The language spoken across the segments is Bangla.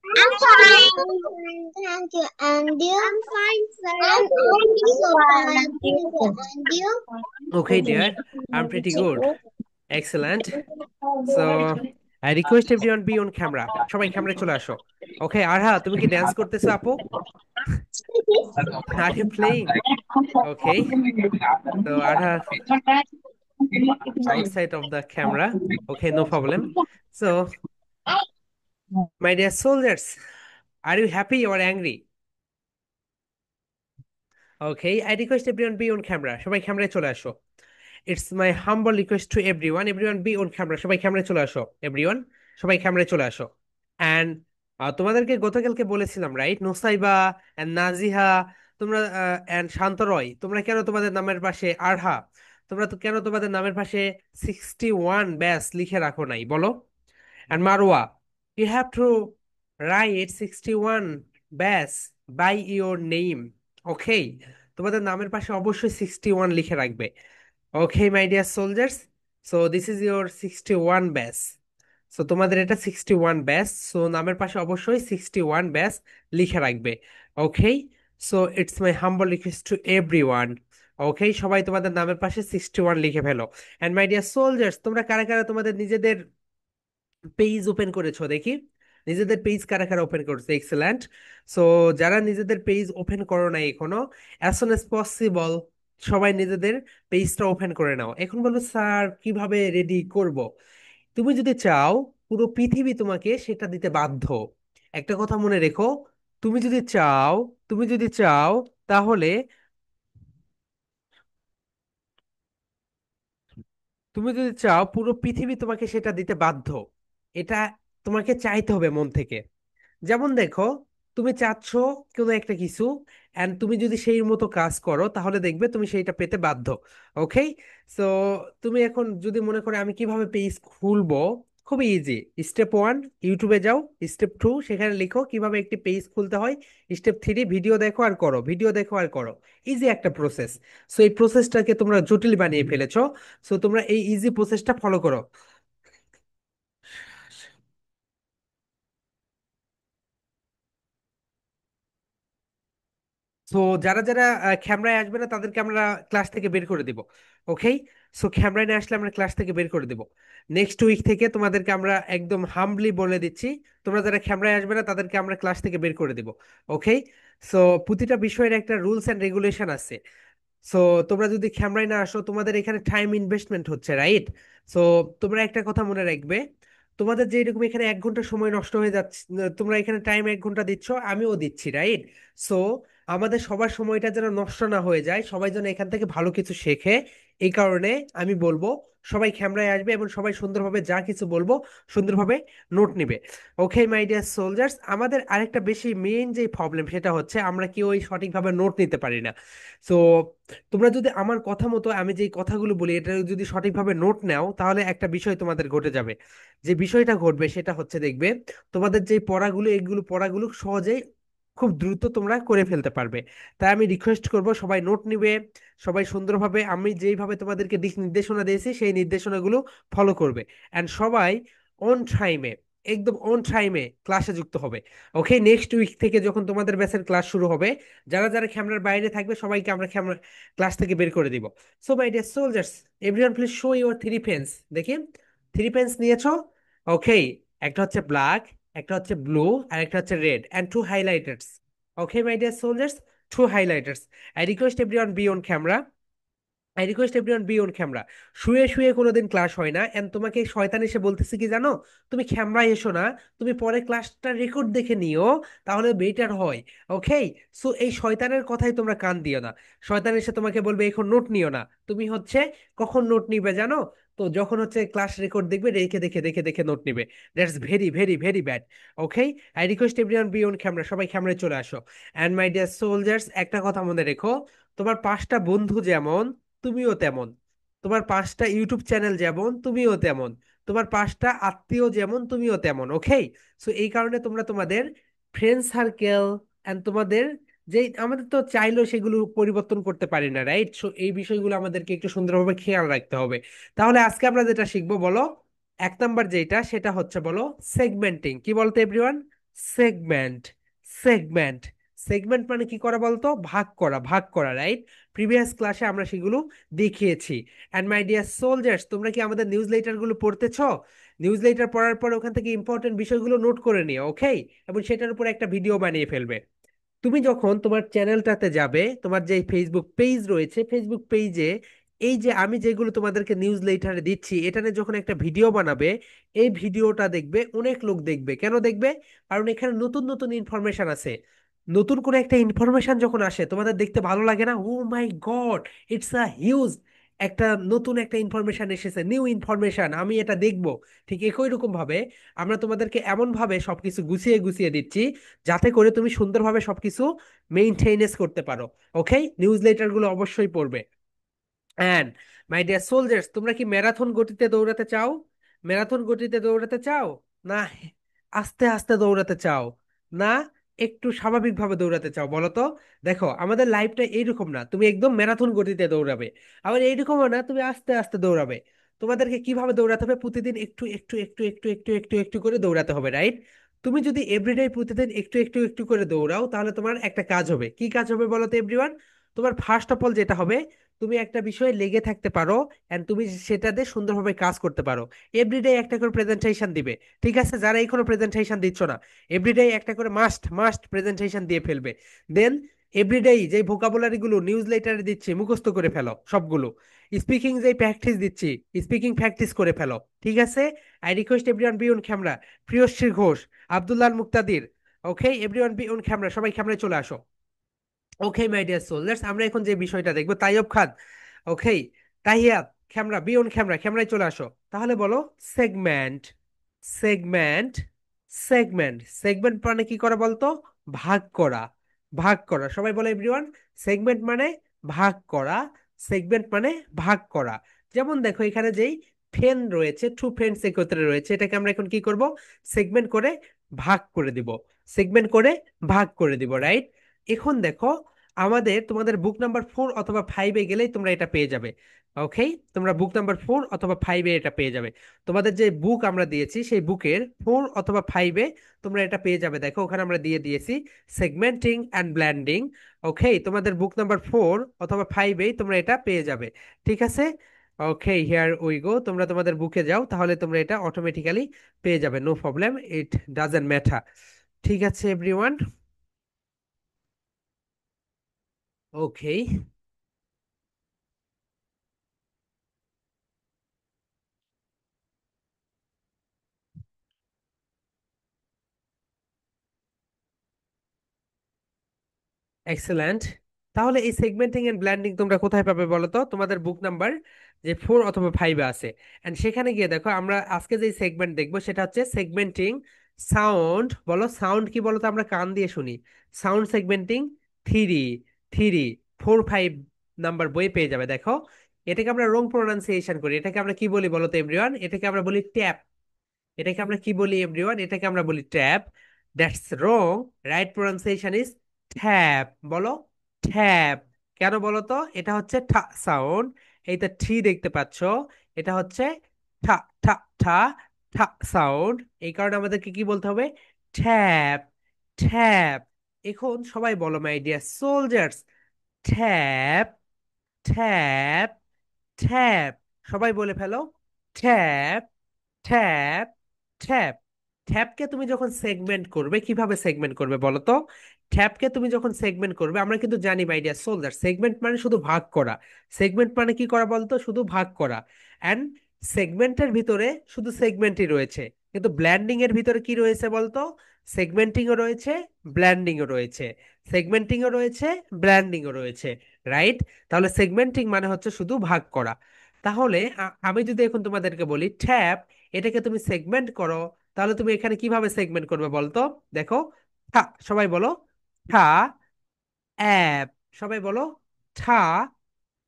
I'm fine. Thank you. And you? I'm fine, sir. I'm also fine. Thank you. And you? Okay, dear. I'm pretty good. Excellent. So, I request everyone be on camera. সবাই ক্যামেরায় চলে আসো। ওকে, আরহা, তুমি কি ড্যান্স করতেছো আপু? Are you playing? Okay. So, Arha outside of the camera. Okay, no problem. So, my dear soldiers, are you happy or angry? Okay, I request everyone be on camera. সবাই ক্যামেরায় চলে আসো। It's my humble request to everyone. Everyone be on camera. সবাই ক্যামেরায় চলে আসো। Everyone, সবাই ক্যামেরায় চলে আসো। And তোমাদেরকে গতকালকে বলেছিলাম, রাইট? নোসাইবা and নাজিহা, তোমরা and শান্ত রয়, তোমরা কেন তোমাদের নামের পাশে আরহা, তোমরা তো কেন তোমাদের নামের পাশে 61 ব্যাস লিখে রাখো নাই বলো? And Marwa, you have to write 61 ব্যাস by your name. Okay, তোমাদের নামের পাশে অবশ্যই 61 লিখে রাখবে। Okay, my dear soldiers. So this is your 61 ব্যাস। সো তোমাদের এটা 61 ব্যাস। সো নামের পাশে অবশ্যই 61 ব্যাস লিখে রাখবে। Okay, so it's my humble request to everyone. Okay, সবাই তোমাদের নামের পাশে 61 লিখে ফেলো। এন্ড মাই ডিয়ার সোলজার্স, তোমরা কারা কারা তোমাদের নিজেদের পেজ ওপেন করেছো দেখি? নিজেদের পেজ কারা কারা ওপেন করছে? এক্সেলেন্ট। সো যারা নিজেদের পেজ ওপেন করো নাই এখনো, অ্যাজ সুন অ্যাজ পসিবল সবাই নিজেদের পেজটা ওপেন করে নাও। এখন বলবো স্যার কিভাবে রেডি করব? তুমি যদি চাও পুরো পৃথিবী তোমাকে সেটা দিতে বাধ্য। একটা কথা মনে রেখো, তুমি যদি চাও, তুমি যদি চাও তাহলে, তুমি যদি চাও পুরো পৃথিবী তোমাকে সেটা দিতে বাধ্য। এটা তোমাকে চাইতে হবে মন থেকে। যেমন দেখো, তুমি চাচ্ছ কোনো একটা কিছু, এন্ড তুমি যদি সেই মতো কাজ করো তাহলে দেখবে তুমি সেইটা পেতে বাধ্য। ওকে, সো তুমি এখন যদি মনে করো আমি কিভাবে পেজ খুলবো, খুবই ইজি। স্টেপ 1, ইউটিউবে যাও। স্টেপ 2, সেখানে লিখো কিভাবে একটি পেজ খুলতে হয়। স্টেপ 3, ভিডিও দেখো আর করো, ভিডিও দেখো আর করো। ইজি একটা প্রসেস। সো এই প্রসেসটাকে তোমরা জটিল বানিয়ে ফেলেছো। সো তোমরা এই ইজি প্রসেসটা ফলো করো। সো যারা যারা ক্যামেরায় আসবে না তাদেরকে আমরা ক্লাস থেকে বের করে দিব। ওকে, সো ক্যামেরায় না আসলে আমরা ক্লাস থেকে বের করে দিব। নেক্সট উইক থেকে তোমাদেরকে আমরা একদম হাম্বলি বলে দিচ্ছি, তোমরা যারা ক্যামেরায় আসবে না তাদেরকে আমরা ক্লাস থেকে বের করে দিব। ওকে, সো প্রতিটা বিষয়ের একটা রুলস এন্ড রেগুলেশন আছে। সো তোমরা যদি ক্যামেরায় না আসো তোমাদের এখানে টাইম ইনভেস্টমেন্ট হচ্ছে, রাইট? সো তোমরা একটা কথা মনে রাখবে, তোমাদের যে এরকম এখানে 1 ঘন্টা সময় নষ্ট হয়ে যাচ্ছে, তোমরা এখানে টাইম 1 ঘন্টা দিচ্ছ, আমিও দিচ্ছি, রাইট? সো আমাদের সবার সময়টা যেন নষ্ট না হয়ে যায়, সবাই যেন এখান থেকে ভালো কিছু শেখে, এই কারণে আমি বলবো সবাই ক্যামেরায় আসবে এবং সবাই সুন্দরভাবে যা কিছু বলবো সুন্দরভাবে নোট নিবে। ওকে মাই ডিয়ার সোলজার্স, আমাদের আরেকটা বেশি মেইন যে প্রবলেম সেটা হচ্ছে আমরা কি ওই সঠিকভাবে নোট নিতে পারি না। সো তোমরা যদি আমার কথা মতো আমি যে কথাগুলো বলি এটা যদি সঠিকভাবে নোট নাও তাহলে একটা বিষয় তোমাদের ঘটে যাবে। যে বিষয়টা ঘটবে সেটা হচ্ছে, দেখবে তোমাদের যে পড়াগুলো এইগুলো পড়াগুলো সহজেই খুব দ্রুত তোমরা করে ফেলতে পারবে। তাই আমি রিকোয়েস্ট করব সবাই নোট নিবে, সবাই সুন্দরভাবে আমি যেইভাবে তোমাদেরকে দিক নির্দেশনা দিয়েছি সেই নির্দেশনাগুলো ফলো করবে, অ্যান্ড সবাই অন টাইমে, একদম অন টাইমে ক্লাসে যুক্ত হবে। ওকে, নেক্সট উইক থেকে যখন তোমাদের ব্যাচের ক্লাস শুরু হবে, যারা যারা ক্যামেরার বাইরে থাকবে সবাইকে আমরা ক্যামেরা ক্লাস থেকে বের করে দিব। So my dear soldiers, everyone please show your 3 pens. দেখি 3 পেন্স নিয়েছো? ওকে, একটা হচ্ছে ব্ল্যাক, একটা হচ্ছে ব্লু, আর একটা হচ্ছে red, and 2 highlighters. Okay my dear soldiers, 2 highlighters. I request everyone be on camera. I request everyone be on camera. শুয়ে শুয়ে কোনোদিন ক্লাস হয় না, এন্ড তোমাকে এই শয়তান এসে বলতেছে কি জানো, তুমি ক্যামেরায় এসো না, তুমি পরে ক্লাসটা রেকর্ড দেখে নিও, তাহলে বেটার হয়। ওকে, সো এই শয়তানের কথাই তোমরা কান দিও না। শয়তান এসে তোমাকে বলবে এখন নোট নিও না, তুমি হচ্ছে কখন নোট নিবে জানো? তো যখন হচ্ছে ক্লাস রেকর্ড দেখবে, রেখে দেখে দেখে দেখে নোট নিবে। That's very very very bad. Okay, I request everyone be on camera, সবাই ক্যামেরায় চলে আসো। অ্যান্ড মাই ডিয়ার সোলজার্স, একটা কথা মনে রেখো, তোমার 5টা বন্ধু যেমন তুমিও তেমন, তোমার 5টা ইউটিউব চ্যানেল যেমন তুমিও তেমন, তোমার 5টা আত্মীয় যেমন তুমিও তেমন। ওকে, সো এই কারণে তোমরা তোমাদের ফ্রেন্ড সার্কেল এন্ড তোমাদের যে, আমাদের তো চাইলেও সেগুলো পরিবর্তন করতে পারি না, রাইট? সো এই বিষয়গুলো আমাদেরকে একটু সুন্দরভাবে খেয়াল রাখতে হবে। তাহলে আজকে আমরা যেটা শিখবো বলো? এক নাম্বার যেটা সেটা হচ্ছে বলো সেগমেন্টিং। কি বলতো এভরিওয়ান? সেগমেন্ট। সেগমেন্ট। সেগমেন্ট মানে কি করা বলতো? ভাগ করা, ভাগ করা, রাইট? প্রিভিয়াস ক্লাসে আমরা সেগুলো দেখিয়েছি। অ্যান্ড মাই ডিয়ার সোলজার্স, তোমরা কি আমাদের নিউজ লেটার গুলো পড়তেছো? নিউজ লেটার পড়ার পর ওখান থেকে ইম্পর্টেন্ট বিষয়গুলো নোট করে নিও, ওকে? এবং সেটার উপর একটা ভিডিও বানিয়ে ফেলবে। তুমি যখন তোমার চ্যানেলটাতে যাবে, তোমার যে ফেসবুক পেজ রয়েছে, ফেসবুক পেজে এই যে আমি যেগুলো তোমাদেরকে নিউজ লেটারে দিচ্ছি, এটা নিয়ে যখন একটা ভিডিও বানাবে, এই ভিডিওটা দেখবে অনেক লোক দেখবে। কেন দেখবে? কারণ এখানে নতুন নতুন ইনফরমেশন আছে। নতুন করে একটা ইনফরমেশন যখন আসে, তোমাদের দেখতে ভালো লাগে না? ও মাই গড, ইটস আ হিউজ একটা নতুন একটা ইনফরমেশন এসেছে, নিউ ইনফরমেশন, আমি এটা দেখবো। ঠিক একই রকম ভাবে আমরা তোমাদেরকে এমন ভাবে সবকিছু গুছিয়ে গুছিয়ে দিচ্ছি যাতে করে তুমি সুন্দরভাবে সবকিছু মেইনটেনেন্স করতে পারো। ওকে, নিউজ লেটার গুলো অবশ্যই পড়বে। অ্যান্ড মাই ডিয়ার সোলজার্স, তোমরা কি ম্যারাথন গতিতে দৌড়াতে চাও? ম্যারাথন গতিতে দৌড়াতে চাও? না আস্তে আস্তে দৌড়াতে চাও? না একটু স্বাভাবিকভাবে দৌড়াতে চাও বলো তো? দেখো, আমাদের লাইফটা এইরকম না তুমি একদম ম্যারাথন গতিতে দৌড়াবে, আবার এইরকমও না তুমি আস্তে আস্তে দৌড়াবে। তোমাদেরকে কিভাবে দৌড়াতে হবে? প্রতিদিন একটু একটু একটু একটু একটু একটু একটু করে দৌড়াতে হবে, রাইট? তুমি যদি এভরিডে প্রতিদিন একটু একটু একটু করে দৌড়াও, তাহলে তোমার একটা কাজ হবে। কি কাজ হবে বলো তো এভরিওয়ান? তোমার ফার্স্ট অফ অল যেটা হবে, তুমি একটা বিষয়ে লেগে থাকতে পারো, এন্ড তুমি সেটাতে সুন্দরভাবে কাজ করতে পারো। এভরিডে একটা করে প্রেজেন্টেশন দিবে। ঠিক আছে, যারা এখনো প্রেজেন্টেশন দিচ্ছ না, এভরিডে একটা করে মাস্ট মাস্ট প্রেজেন্টেশন দিয়ে ফেলবে। দেন এভরিডে যে ভোকাবুলারি গুলো নিউজ লেটারে দিচ্ছি মুখস্থ করে ফেলো সবগুলো। স্পিকিং যে প্র্যাকটিস দিচ্ছি, স্পিকিং প্র্যাকটিস করে ফেলো। ঠিক আছে? I request everyone be on camera. Priyashree Ghosh, Abdullah Muktadir, okay, everyone be on camera, সবাই ক্যামেরায় চলে আসো। ওকে মাই ডিয়ার সোলজার্স, আমরা এখন যে বিষয়টা দেখবো, তাইয়ব খান, ওকে, তাহিয়াত, ক্যামেরা, বিয়ন ক্যামেরা, ক্যামেরায় চলে আসো। তাহলে বলো সেগমেন্ট। সেগমেন্ট। সেগমেন্ট। সেগমেন্ট মানে কি করা বলতো? ভাগ করা। ভাগ করা, সবাই বলো এভরিওয়ান। সেগমেন্ট মানে ভাগ করা। সেগমেন্ট মানে ভাগ করা। যেমন দেখো, এখানে যেই ফ্রেন্ড রয়েছে, টু ফ্রেন্ডস একত্রে রয়েছে, এটাকে আমরা এখন কি করব? সেগমেন্ট করে ভাগ করে দিব। সেগমেন্ট করে ভাগ করে দিব, রাইট? এখন দেখো, আমাদের তোমাদের বুক নাম্বার 4 অথবা 5-এ গেলেই তোমরা এটা পেয়ে যাবে। ওকে, তোমরা বুক নাম্বার 4 অথবা 5-এ এটা পেয়ে যাবে। তোমাদের যে বুক আমরা দিয়েছি, সেই বুকের 4 অথবা 5-এ তোমরা এটা পেয়ে যাবে। দেখো, ওখানে আমরা দিয়ে দিয়েছি সেগমেন্টিং অ্যান্ড ব্ল্যান্ডিং। ওকে, তোমাদের বুক নাম্বার 4 অথবা 5-এই তোমরা এটা পেয়ে যাবে। ঠিক আছে? ওকে, হিয়ার উই গো। তোমরা তোমাদের বুকে যাও, তাহলে তোমরা এটা অটোমেটিক্যালি পেয়ে যাবে। No problem, it doesn't matter. ঠিক আছে এভরিওয়ান? ওকে। এক্সেলেন্ট। তাহলে এই সেগমেন্টিং এন্ড ব্ল্যান্ডিং তোমরা কোথায় পাবে বলো তো? তোমাদের বুক নাম্বার যে 4 অথবা 5-এ আছে। এন্ড সেখানে গিয়ে দেখো, আমরা আজকে যে সেগমেন্ট দেখবো সেটা হচ্ছে সেগমেন্টিং সাউন্ড। বলো সাউন্ড কি বলো তো? আমরা কান দিয়ে শুনি। Sound segmenting three. Three, 4, 5 number বই পেয়ে যাবে। দেখো, এটাকে আমরা রং প্রোনাউন্সিয়েশন করি। এটাকে আমরা কি বলি বলো তো এভরিওয়ান? এটাকে আমরা বলি ট্যাপ। এটাকে আমরা কি বলি এভরিওয়ান? এটাকে আমরা বলি tap. That's wrong. Right pronunciation is tap. বলো ট্যাপ। কেন বলো তো? এটা হচ্ছে ঠা সাউন্ড। এই তো ঠি দেখতে পাচ্ছ, এটা হচ্ছে ঠা ঠা ঠা ঠা সাউন্ড। এই কারণে আমাদেরকে কি বলতে হবে? ট্যাপ। ট্যাপ। এখন সবাই বলো my dear soldiers, tap. Tap. Tap. সবাই বলে ফেলো, ট্যাপ। ট্যাপ। ট্যাপ। ট্যাবকে তুমি যখন সেগমেন্ট করবে, কিভাবে সেগমেন্ট করবে বলো তো? ট্যাবকে তুমি যখন সেগমেন্ট করবে, আমরা কিন্তু জানি মাই ডিয়ার সোলজার, সেগমেন্ট মানে শুধু ভাগ করা। সেগমেন্ট মানে কি করা বলতো? শুধু ভাগ করা। অ্যান্ড সেগমেন্টের ভিতরে শুধু সেগমেন্টই রয়েছে, কিন্তু ব্ল্যান্ডিং এর ভিতরে কি রয়েছে বলতো? সেগমেন্টিংও রয়েছে, ব্ল্যান্ডিংও রয়েছে। সেগমেন্টিংও রয়েছে, ব্ল্যান্ডিংও রয়েছে, রাইট? তাহলে সেগমেন্টিং মানে হচ্ছে শুধু ভাগ করা। তাহলে আমি যদি এখন তোমাদেরকে বলি ট্যাব, এটাকে তুমি সেগমেন্ট করো, তাহলে তুমি এখানে কিভাবে সেগমেন্ট করবে বলতো? দেখো, ঠা, সবাই বলো ঠা। অ্যাপ। সবাই বলো ঠা।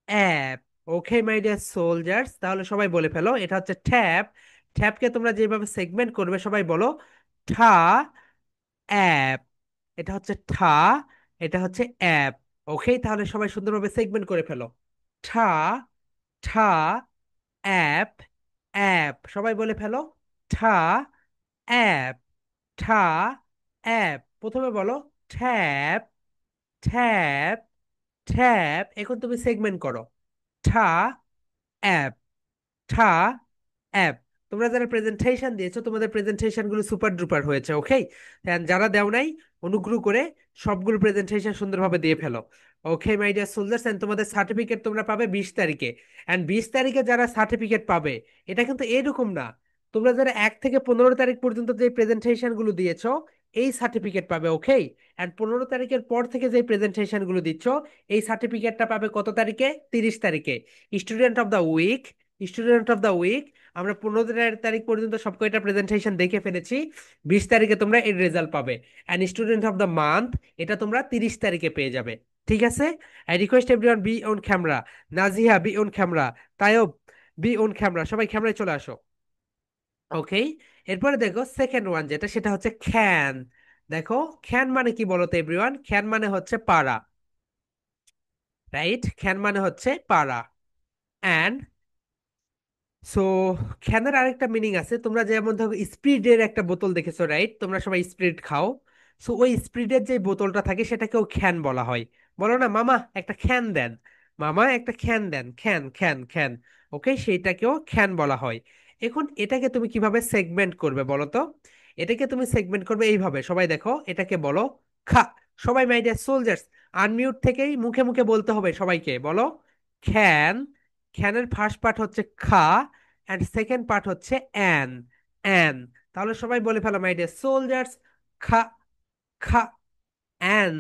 Ap. Okay my dear soldiers, তাহলে সবাই বলে ফেলো, এটা হচ্ছে ট্যাব। ট্যাবকে তোমরা যেভাবে সেগমেন্ট করবে, সবাই বলো ঠা। অ্যাপ। এটা হচ্ছে ঠা, এটা হচ্ছে অ্যাপ। ওকে, তাহলে সবাই সুন্দরভাবে সেগমেন্ট করে ফেলো। ঠা। ঠা। অ্যাপ। অ্যাপ, সবাই বলে ফেলো। ঠা, অ্যাপ, ঠা, অ্যাপ। প্রথমে বলো ট্যাপ, ট্যাপ, ট্যাপ। এখন তুমি সেগমেন্ট করো। ঠা, অ্যাপ, ঠা, অ্যাপ। তোমরা যারা প্রেজেন্টেশন দিয়েছো তোমাদের প্রেজেন্টেশন গুলো সুপার ডুপার হয়েছে, ওকে। যারা দেও নাই অনুগ্রহ করে সবগুলো প্রেজেন্টেশন সুন্দরভাবে দিয়ে ফেলো। ওকে মাই ডিয়ার সোলজার্স, এন্ড তোমাদের সার্টিফিকেট তোমরা পাবে 20 তারিখে। এন্ড 20 তারিখে যারা সার্টিফিকেট পাবে, এটা কিন্তু এরকম না, তোমরা যারা 1 থেকে 15 তারিখ পর্যন্ত যে প্রেজেন্টেশন গুলো দিয়েছো এই সার্টিফিকেট পাবে, ওকে। এন্ড 15 তারিখের পর থেকে যে প্রেজেন্টেশন গুলো দিচ্ছ এই সার্টিফিকেটটা পাবে কত তারিখে? 30 তারিখে। Student of the week, student of the week, আমরা 15 তারিখ পর্যন্ত সব কয়টা প্রেজেন্টেশন দেখে ফেলেছি। 20 তারিখে তোমরা এর রেজাল্ট পাবে। And student of the month, এটা তোমরা 30 তারিখে পেয়ে যাবে। ঠিক আছে? I request everyone be on camera. Naziha be on camera, Taib be on camera, সবাই ক্যামেরায় চলে আসো। ওকে। এরপরে দেখো সেকেন্ড ওয়ান যেটা, সেটা হচ্ছে খ্যান। দেখো খ্যান মানে কি বলতো এভরিওয়ান? খ্যান মানে হচ্ছে পারা, রাইট? খ্যান মানে হচ্ছে পারা। অ্যান্ড সো খ্যানের আরেকটা মিনিং আছে। তোমরা যেমন ধরো স্প্রিডের একটা বোতল দেখেছো, রাইট? তোমরা সবাই স্প্রিড খাও। সো ওই স্প্রিডের যে বোতলটা থাকে সেটাকেও খ্যান বলা হয়। বলো না মামা একটা খ্যান দেন, মামা একটা খ্যান দেন, খ্যান খ্যান খ্যান। ওকে, সেইটাকেও খ্যান বলা হয়। এখন এটাকে তুমি কিভাবে সেগমেন্ট করবে বলো তো? এটাকে তুমি সেগমেন্ট করবে এইভাবে, সবাই দেখো এটাকে বলো খা। সবাই মাই ডিয়ার সোলজার্স, আনমিউট থেকেই মুখে মুখে বলতে হবে সবাইকে, বলো খ্যান। খ্যানের ফার্স্ট পার্ট হচ্ছে খা, অ্যান্ড সেকেন্ড পার্ট হচ্ছে অ্যান, অ্যান। তাহলে সবাই বলে ফেলো মাই ডিয়ার সোলজার্স, খা, খা, অ্যান,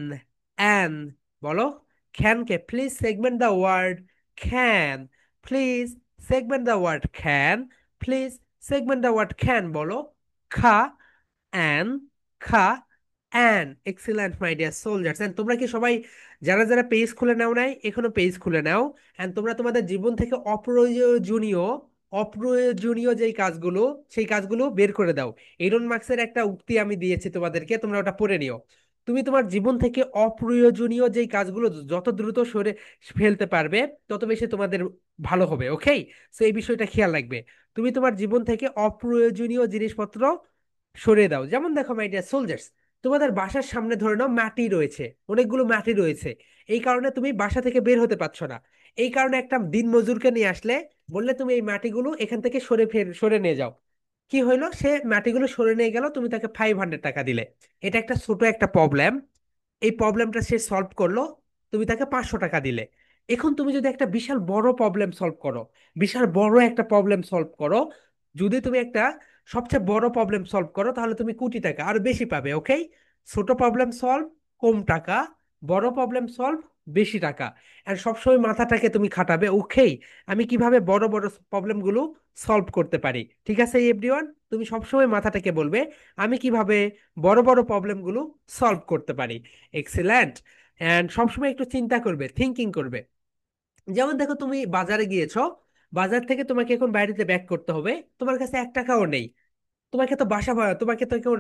অ্যান। বলো ক্যানকে please segment the word can, please segment the word can, please segment the word can. বলো খা, অ্যান, খা, অ্যান। Excellent my dear soldiers. And তোমরা কি সবাই যারা যারা পেজ খুলে নাও নাই, এখনো পেজ খুলে নাও। এন্ড তোমরা তোমাদের জীবন থেকে অপ্রয়োজনীয়, অপ্রয়োজনীয় যেই কাজগুলো সেই কাজগুলো বের করে দাও। এরন মার্কসের একটা উক্তি আমি দিয়েছি তোমাদেরকে, তোমরা ওটা পড়ে নিও। তুমি তোমার জীবন থেকে অপ্রয়োজনীয় যেই কাজগুলো যত দ্রুত সরে ফেলতে পারবে তত বেশি তোমাদের ভালো হবে, ওকে। সো এই বিষয়টা খেয়াল রাখবে। তুমি তোমার জীবন থেকে অপ্রয়োজনীয় জিনিসপত্র সরিয়ে দাও। যেমন দেখো মাই ডিয়ার সোলজার্স, তোমাদের বাসার সামনে ধরে নাও মাটি রয়েছে, অনেকগুলো মাটি রয়েছে। এই কারণে তুমি বাসা থেকে বের হতে পারছো না। এই কারণে একটা দিন মজুরকে নিয়ে আসলে, বললে তুমি এই মাটিগুলো এখান থেকে সরে নিয়ে যাও। কি হইলো? সে মাটিগুলো সরে নিয়ে গেল, তুমি তাকে 500 টাকা দিলে। এটা একটা ছোট একটা প্রবলেম। এই প্রবলেমটা সে সলভ করলো, তুমি তাকে 500 টাকা দিলে। এখন তুমি যদি একটা বিশাল বড় প্রবলেম সলভ করো, বিশাল বড় একটা প্রবলেম সলভ করো, যদি তুমি একটা সবচেয়ে বড় প্রবলেম সলভ করো তাহলে তুমি কোটি টাকা আর বেশি পাবে, ওকে। ছোট প্রবলেম সলভ কম টাকা, বড় প্রবলেম সলভ বেশি টাকা। আর সবসময় মাথাটাকে তুমি খাটাবে, ওকে, আমি কিভাবে বড় বড় প্রবলেমগুলো সলভ করতে পারি। ঠিক আছে এভরিওয়ান, তুমি সবসময় মাথাটাকে বলবে আমি কিভাবে বড় বড় প্রবলেমগুলো সলভ করতে পারি। এক্সিলেন্ট। অ্যান্ড সবসময় একটু চিন্তা করবে, থিঙ্কিং করবে। যেমন দেখো তুমি বাজারে গিয়েছো, বাজার থেকে তোমাকে এখন বাড়িতে ব্যাক করতে হবে, তোমার কাছে 1 টাকাও নেই। তোমাকে তো বাসা ভাড়া, তোমাকে তো কেউ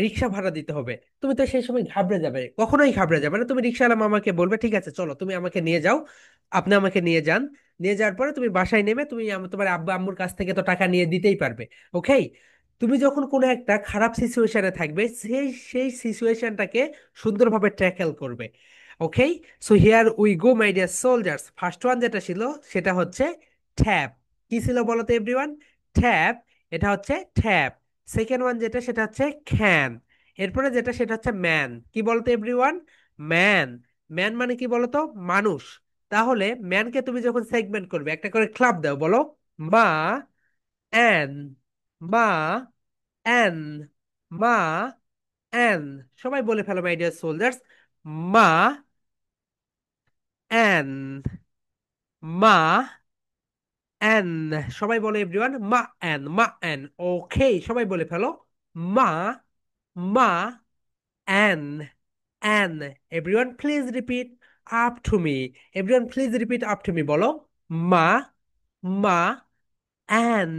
রিক্সা ভাড়া দিতে হবে। তুমি তো সেই সময় ঘাবড়ে যাবে, কখনোই ঘাবড়ে যাবে না। তুমি রিক্সাওয়ালা মামাকে বলবে ঠিক আছে চলো তুমি আমাকে নিয়ে যাও, আপনি আমাকে নিয়ে যান। নিয়ে যাওয়ার পরে তুমি বাসায় নেমে তুমি তোমার আব্বা আম্মুর কাছ থেকে তো টাকা নিয়ে দিতেই পারবে, ওকে। তুমি যখন কোনো একটা খারাপ সিচুয়েশনে থাকবে সেই সেই সিচুয়েশনটাকে সুন্দরভাবে ট্যাকেল করবে, okay. So here we go my dear soldiers. First one যেটা ছিল সেটা হচ্ছে ট্যাপ। কি ছিল বলো তো এভরিওয়ান? ট্যাপ। এটা হচ্ছে ট্যাপ। সেকেন্ড ওয়ান যেটা সেটা হচ্ছে খ্যান। এরপরে যেটা সেটা হচ্ছে ম্যান। কি বলতো এভরিওয়ান? ম্যান। ম্যান মানে কি বলতো? মানুষ। তাহলে ম্যানকে তুমি যখন সেগমেন্ট করবে একটা করে ক্লাব দাও, বলো মা, অ্যান, মা, অ্যান, মা, অ্যান। সবাই বলে ফেলো মাই ডিয়ার সোলজার্স, মা, অ্যান, মা, অ্যান। সবাই বলে এভরিওয়ান মা অ্যান, মা অ্যান। ওকে, সবাই বলে ফেলো মা, মা, an, an. Everyone please repeat up to me, everyone please repeat up to me. বলো মা, মা, অ্যান,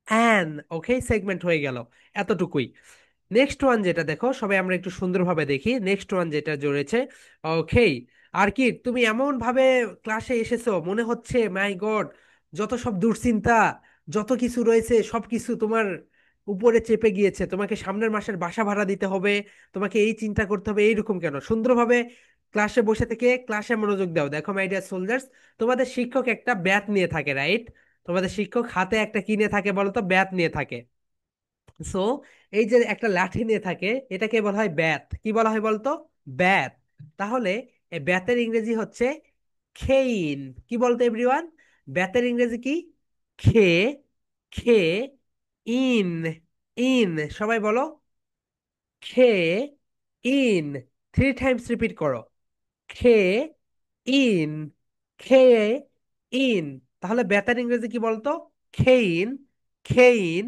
অ্যান। ওকে, সেগমেন্ট হয়ে গেল, এতটুকুই। নেক্সট ওয়ান যেটা দেখো সবাই আমরা একটু সুন্দরভাবে দেখি, নেক্সট ওয়ান যেটা জড়েছে। ওকে। আর কি তুমি এমন ভাবে ক্লাসে এসেছো, মনে হচ্ছে মাই গড যত সব দুশ্চিন্তা যত কিছু রয়েছে সবকিছু তোমার উপরে চেপে গিয়েছে, তোমাকে সামনের মাসের বাসা ভাড়া দিতে হবে, তোমাকে এই চিন্তা করতে হবে, এইরকম কেন? সুন্দরভাবে ক্লাসে বসে থেকে ক্লাসে মনোযোগ দাও। দেখো মাই ডিয়ার সোলজার্স, তোমাদের শিক্ষক একটা ব্যাট নিয়ে থাকে, রাইট? তোমাদের শিক্ষক হাতে একটা কি নিয়ে থাকে বলো তো? ব্যাট নিয়ে থাকে। সো এই যে একটা লাঠি নিয়ে থাকে, এটাকে বলা হয় ব্যাট। কি বলা হয় বলতো? ব্যাট। তাহলে এই ব্যাতের ইংরেজি হচ্ছে খেইন। কি বলতো এভরিওয়ান? ব্যাতের ইংরেজি কি? খে, খে, ইন, ইন। সবাই বলো, খে, ইন। 3 টাইমস রিপিট করো, খে, ইন, খে, ইন। তাহলে বেতার ইংরেজি কি বলতো? খেইন, খেইন,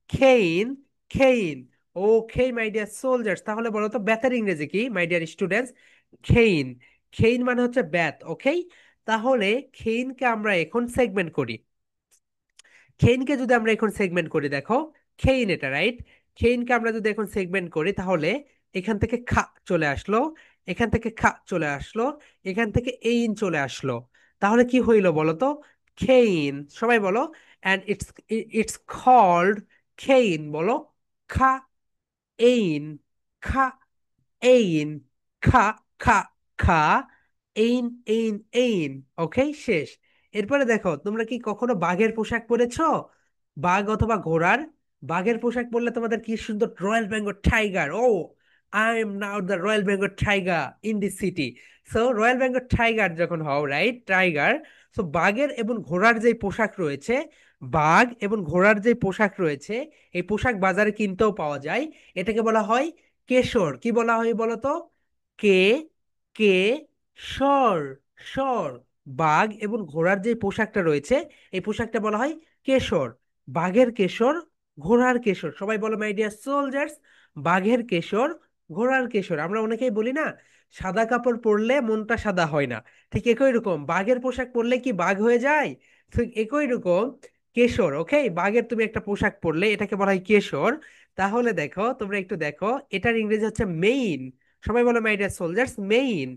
খেইন, খেইন। ওকে মাই ডিয়ার সোলজার্স, তাহলে বলো তো বেতার ইংরেজি কি মাই ডিয়ার স্টুডেন্টস? খেইন। খেইন মানে হচ্ছে ব্যাত, ওকে? তাহলে খেইনকে আমরা এখন সেগমেন্ট করি। খেইনকে যদি আমরা এখন সেগমেন্ট করি, দেখো খেইন এটা, রাইট? খেইনকে আমরা যদি এখন সেগমেন্ট করি, তাহলে এখান থেকে খা চলে আসলো, এখান থেকে খা চলে আসলো, এখান থেকে এইন চলে আসলো। তাহলে কি হইলো বলো তো? খেইন। সবাই বলো। And it's called cane. বলো, খা, এইন, খা, এইন, খা, খা, খা, এইন, এইন, এইন। ওকে, শেষ। এরপরে দেখো, তোমরা কি কখনো বাঘের পোশাক পরেছো? বাঘ অথবা ঘোড়ার? বাঘের পোশাক পরলে তোমাদের কি সুন্দর, royal Bengal tiger. Oh, I am now the royal Bengal tiger in this city. So royal Bengal tiger যখন হও, রাইট, টাইগার। সো বাঘের এবং ঘোড়ার যে পোশাক রয়েছে, বাঘ এবং ঘোড়ার যে পোশাক রয়েছে, এই পোশাক বাজারে কিনতেও পাওয়া যায়। এটাকে বলা হয় কেশর। কি বলা হয় বলো তো? কে, কে, সর, সর। বাঘ এবং ঘোড়ার যে পোশাকটা রয়েছে, এই পোশাকটা বলা হয় কেশর। বাঘের কেশর, ঘোড়ার কেশর। সবাই বলো মাই ডিয়ার সোলজার্স, বাঘের কেশর, ঘোড়ার কেশর। আমরা অনেকেই বলি না, সাদা কাপড় পরলে মনটা সাদা হয় না। ঠিক একই রকম বাঘের পোশাক পরলে কি বাঘ হয়ে যায়? ঠিক একই রকম কেশর, ওকে? বাঘের তুমি একটা পোশাক পরলে, এটাকে বলা হয় কেশর। তাহলে দেখো, তোমরা একটু দেখো, এটার ইংরেজি হচ্ছে মেইন। সবাই বলো মাই ডিয়ার সোলজার্স, মেইন।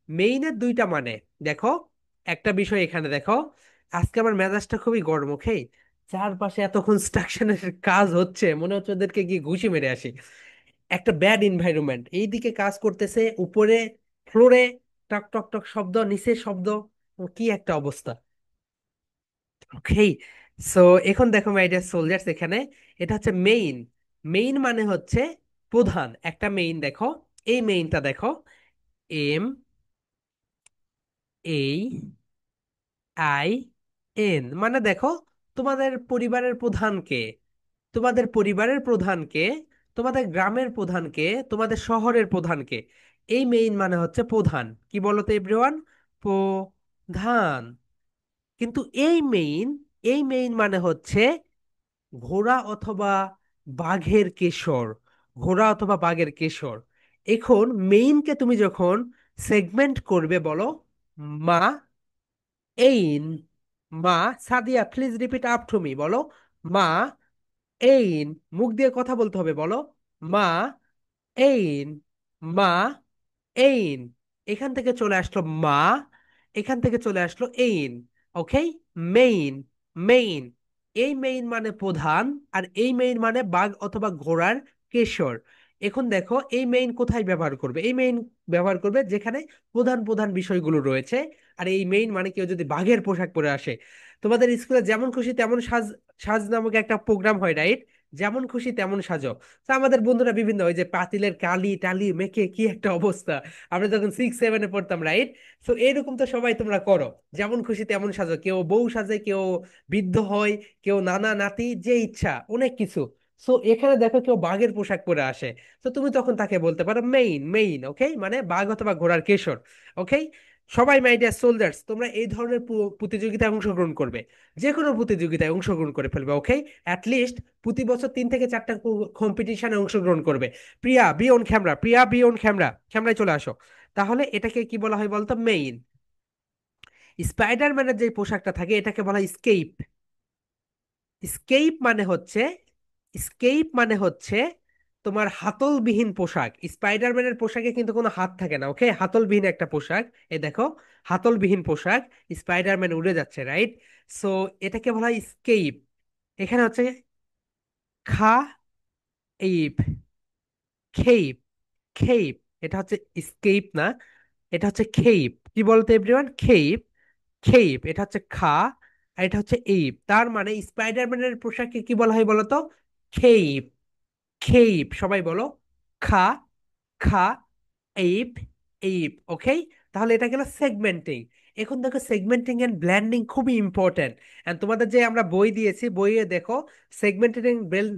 মেইনের দুইটা মানে। দেখো, একটা বিষয় এখানে দেখো, আজকে আমার মেজাজটা খুবই গরম, ওকে? চারপাশে এত কনস্ট্রাকশনের কাজ হচ্ছে, মনে হচ্ছে ওদেরকে গিয়ে ঘুষি মেরে আসি। একটা ব্যাড এনভায়রনমেন্ট, এইদিকে কাজ করতেছে, উপরে ফ্লোরে টক টক টক শব্দ, নিচে শব্দ। কি একটা অবস্থা, ওকে? সো এখন দেখো মাই ডিয়ার সোলজার্স, এখানে এটা হচ্ছে মেইন। মেইন মানে হচ্ছে প্রধান। একটা মেইন দেখো, এই মেইনটা দেখো, এম, এই, আই, এন। মানে দেখো, তোমাদের পরিবারের প্রধানকে, তোমাদের পরিবারের প্রধানকে, তোমাদের গ্রামের প্রধানকে, তোমাদের শহরের প্রধানকে। এই মেইন মানে হচ্ছে প্রধান। কি বলো তো এভরিওয়ান? প্রধান। কিন্তু এই মেইন মানে হচ্ছে ঘোড়া অথবা বাঘের কেশর। ঘোড়া অথবা বাঘের কেশর। এখন মেইনকে তুমি যখন সেগমেন্ট করবে, বলো মা, এইন, মা। Sadia please repeat up to me, বলো মা, এইন। মুখ দিয়ে কথা বলতে হবে, বলো মা, এইন, মা, এইন। এখান থেকে চলে আসলো মা, এখান থেকে চলে আসলো এইন। ওকে, মেইন, মেইন। এই মেইন মানে প্রধান, আর এই মেইন মানে বাঘ অথবা ঘোড়ার কেশর। এখন দেখো, এই মেইন কোথায় ব্যবহার করবে? এই মেইন ব্যবহার করবে যেখানে প্রধান প্রধান বিষয়গুলো রয়েছে। আর এই মেইন মানে কেউ যদি বাঘের পোশাক পরে আসে, তোমাদের স্কুলে যেমন খুশি তেমন সাজ, সাজ নামক একটা প্রোগ্রাম হয়, রাইট? যেমন খুশি তেমন সাজো। তো আমাদের বন্ধুরা বিভিন্ন, ওই যে পাতিলের কালি টালি মেখে কি একটা অবস্থা, আমরা যখন 6 7-এ পড়তাম, রাইট? তো এরকম তো সবাই তোমরা করো, যেমন খুশি তেমন সাজো। কেউ বউ সাজে, কেউ বৃদ্ধ হয়, কেউ নানা নাতি, যে ইচ্ছা অনেক কিছু। সো এখানে দেখো কেউ বাঘের পোশাক পরে আসে, তো তুমি তখন তাকে বলতে পারো মেইন, মেইন। ওকে, মানে বাঘ অথবা ঘোড়ার কেশর। ওকে? সবাই মাই ডিয়ার সোলজার্স, তোমরা এই ধরনের প্রতিযোগিতায় অংশগ্রহণ করবে, যে কোনো প্রতিযোগিতায় অংশগ্রহণ করে ফেলবে, ওকে? অ্যাটলিস্ট প্রতি বছর 3 থেকে 4টা কম্পিটিশনে অংশগ্রহণ করবে। Priya be on camera, Priya be on camera, ক্যামেরায় চলে আসো। তাহলে এটাকে কি বলা হয় বলতো? মেইন। স্পাইডারম্যানের যে পোশাকটা থাকে, এটাকে বলা হয় স্কেপ। স্কেপ মানে হচ্ছে, স্কেপ মানে হচ্ছে তোমার হাতলবিহীন পোশাক। স্পাইডারম্যানের পোশাকে কিন্তু কোনো হাত থাকে না, ওকে? হাতলবিহীন একটা পোশাক। এই দেখো, হাতলবিহীন পোশাক, স্পাইডারম্যান উড়ে যাচ্ছে, রাইট? সো এটাকে বলা হয় স্কেপ। এখানে হচ্ছে খা এইপ, খেইপ, খেইপ। এটা হচ্ছে স্কেপ না, এটা হচ্ছে খেইপ। কি বলতো এভরিওয়ান? খেইপ, খেইপ। এটা হচ্ছে খা, আর এটা হচ্ছে এইপ। তার মানে স্পাইডারম্যানের পোশাককে কি বলা হয় বলো তো? খেইপ, খেইপ। সবাই বলো, খা, খা, এইপ, এইপ। ওকে, তাহলে এটা গেল সেগমেন্টিং। এখন দেখো সেগমেন্টিং এন্ড ব্ল্যান্ডিং খুবই ইম্পর্টেন্ট। এন্ড তোমাদের যে আমরা বই দিয়েছি, বইয়ে দেখো সেগমেন্টিং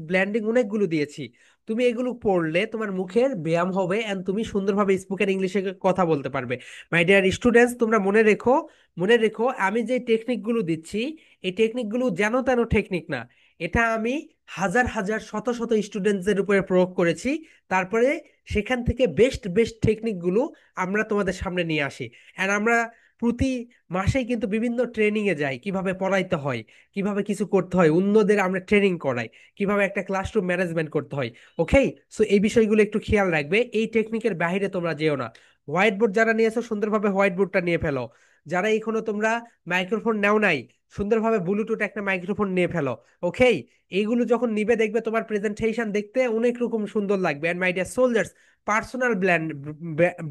ব্ল্যান্ডিং অনেকগুলো দিয়েছি। তুমি এগুলো পড়লে তোমার মুখের ব্যায়াম হবে এন্ড তুমি সুন্দরভাবে স্পোকেন ইংলিশে কথা বলতে পারবে। মাই ডিয়ার স্টুডেন্টস, তোমরা মনে রেখো, মনে রেখো, আমি যে টেকনিকগুলো দিচ্ছি, এই টেকনিকগুলো যেন তেন টেকনিক না। এটা আমি হাজার হাজার শত শত স্টুডেন্টসদের উপরে প্রয়োগ করেছি। তারপরে সেখান থেকে বেস্ট বেস্ট টেকনিকগুলো আমরা তোমাদের সামনে নিয়ে আসি। আর আমরা প্রতি মাসেই কিন্তু বিভিন্ন ট্রেনিং এ যাই, কিভাবে পড়াইতে হয়, কিভাবে কিছু করতে হয়, অন্যদের আমরা ট্রেনিং করাই, কিভাবে একটা ক্লাসরুম ম্যানেজমেন্ট করতে হয়। ওকে, সো এই বিষয়গুলো একটু খেয়াল রাখবে। এই টেকনিকের বাইরে তোমরা যেও না। হোয়াইট বোর্ড যারা নিয়েছো সুন্দরভাবে হোয়াইট বোর্ডটা নিয়ে ফেলো। যারা এখনো তোমরা মাইক্রোফোন নাও নাই, সুন্দরভাবে ব্লুটুথ একটা মাইক্রোফোন নিয়ে ফেলো। ওকে, এইগুলো যখন নিবে দেখবে তোমার প্রেজেন্টেশন দেখতে অনেক রকম সুন্দর লাগবে। And my dear soldiers, personal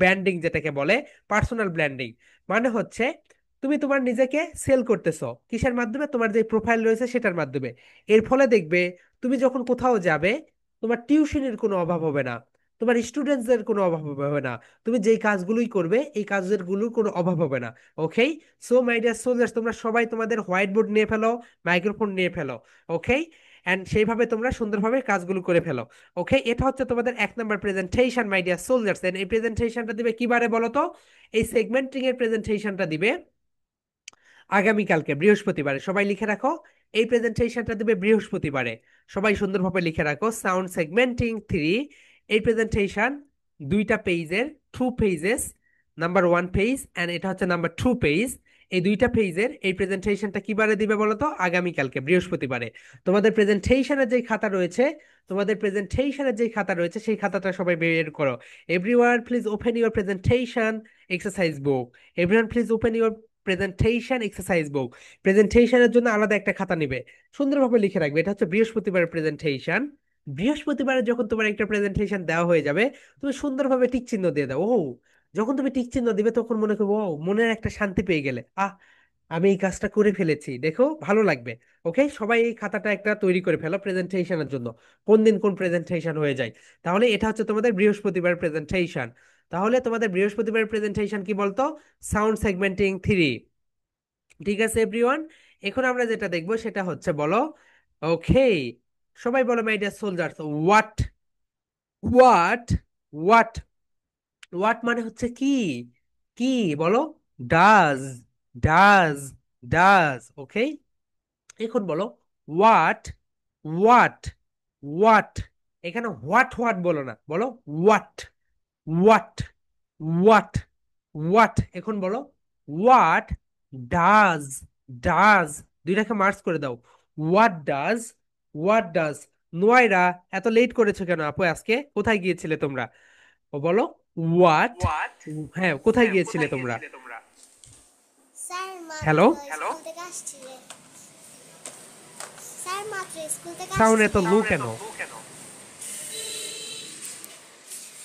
branding যেটাকে বলে, পার্সোনাল ব্র্যান্ডিং মানে হচ্ছে তুমি তোমার নিজেকে সেল করতেছো কিসের মাধ্যমে? তোমার যে প্রোফাইল রয়েছে সেটার মাধ্যমে। এর ফলে দেখবে তুমি যখন কোথাও যাবে, তোমার টিউশনের কোনো অভাব হবে না, তোমার স্টুডেন্টসদের কোনো অভাব হবে না। তুমি যেই কাজগুলোই করবে এই কাজের গুলোর কোনো অভাব হবে না। ওকে, সো মাই ডিয়ার সোলজার্স, তোমরা সবাই তোমাদের হোয়াইট বোর্ড নিয়ে ফেলো, মাইক্রোফোন নিয়ে ফেলো। ওকে, এন্ড সেইভাবে তোমরা সুন্দরভাবে কাজগুলো করে ফেলো। ওকে, এটা হচ্ছে তোমাদের 1 নম্বর প্রেজেন্টেশন মাই ডিয়ার সোলজার্স। এই প্রেজেন্টেশনটা দিবে কিবারে বলো তো? এই সেগমেন্টিং এর প্রেজেন্টেশনটা দিবে আগামীকালকে বৃহস্পতিবারে। সবাই লিখে রাখো, এই প্রেজেন্টেশনটা দেবে বৃহস্পতিবারে। সবাই সুন্দরভাবে লিখে রাখো, সাউন্ড সেগমেন্টিং 3। এই প্রেজেন্টেশন 2টা পেজের, 2 পেজেস, নাম্বার 1 পেজ এন্ড এটা হচ্ছে নাম্বার 2 পেজ। এই 2টা পেজের এই প্রেজেন্টেশনটা কিবারে দিবে বলো তো? আগামীকালকে বৃহস্পতিবারে। তোমাদের প্রেজেন্টেশনের যে খাতা রয়েছে, তোমাদের প্রেজেন্টেশনের যে খাতা রয়েছে সেই খাতাটা সবাই বের করো। Everyone please open your presentation exercise book. Everyone please open your presentation exercise book. প্রেজেন্টেশনের জন্য আলাদা একটা খাতা নিবে, সুন্দরভাবে লিখে রাখবে এটা হচ্ছে বৃহস্পতিবারের প্রেজেন্টেশন। বৃহস্পতিবারে যখন তোমার একটা প্রেজেন্টেশন দেওয়া হয়ে যাবে, তুমি সুন্দরভাবে টিক চিহ্ন দিয়ে দাও। ও, যখন তুমি টিক চিহ্ন দিবে তখন মনে করবো ও, মনের একটা শান্তি পেয়ে গেলে, আহ, আমি এই কাজটা করে ফেলেছি, দেখো ভালো লাগবে। ওকে, সবাই এই খাতাটা একটা তৈরি করে ফেলো প্রেজেন্টেশনের জন্য, কোন দিন কোন প্রেজেন্টেশন হয়ে যায়। তাহলে এটা হচ্ছে তোমাদের বৃহস্পতিবার প্রেজেন্টেশন। তাহলে তোমাদের বৃহস্পতিবার প্রেজেন্টেশন কি বলতো? Sound segmenting 3। ঠিক আছে এভরিওয়ান, এখন আমরা যেটা দেখবো সেটা হচ্ছে বলো, ওকে, সবাই বলো my dear soldiers, what, what, what. What মানে হচ্ছে কি? কি বলো? Does, does, does. ওকে, এখন বলো হোয়াট, হোয়াট, হোয়াট। এখানে হোয়াট হোয়াট বলো না, বলো হোয়াট, হোয়াট, হোয়াট, হোয়াট। এখন বলো হোয়াট ডাজ, ডাজ। দুইটাকে মার্চ করে দাও, হোয়াট ডাজ, হোয়াট ডাজ। নোয়াইরা, এত লেট করেছো কেন আপু? আজকে কোথায় গিয়েছিলে তোমরা? ও বলো হোয়াট। হ্যাঁ, কোথায় গিয়েছিলে তোমরা? স্যার মাত্র হ্যালো, স্কুল থেকে আসছি রে। স্যার মাত্র স্কুল থেকে সাউন্ড আসছি এত রে। লো কেন?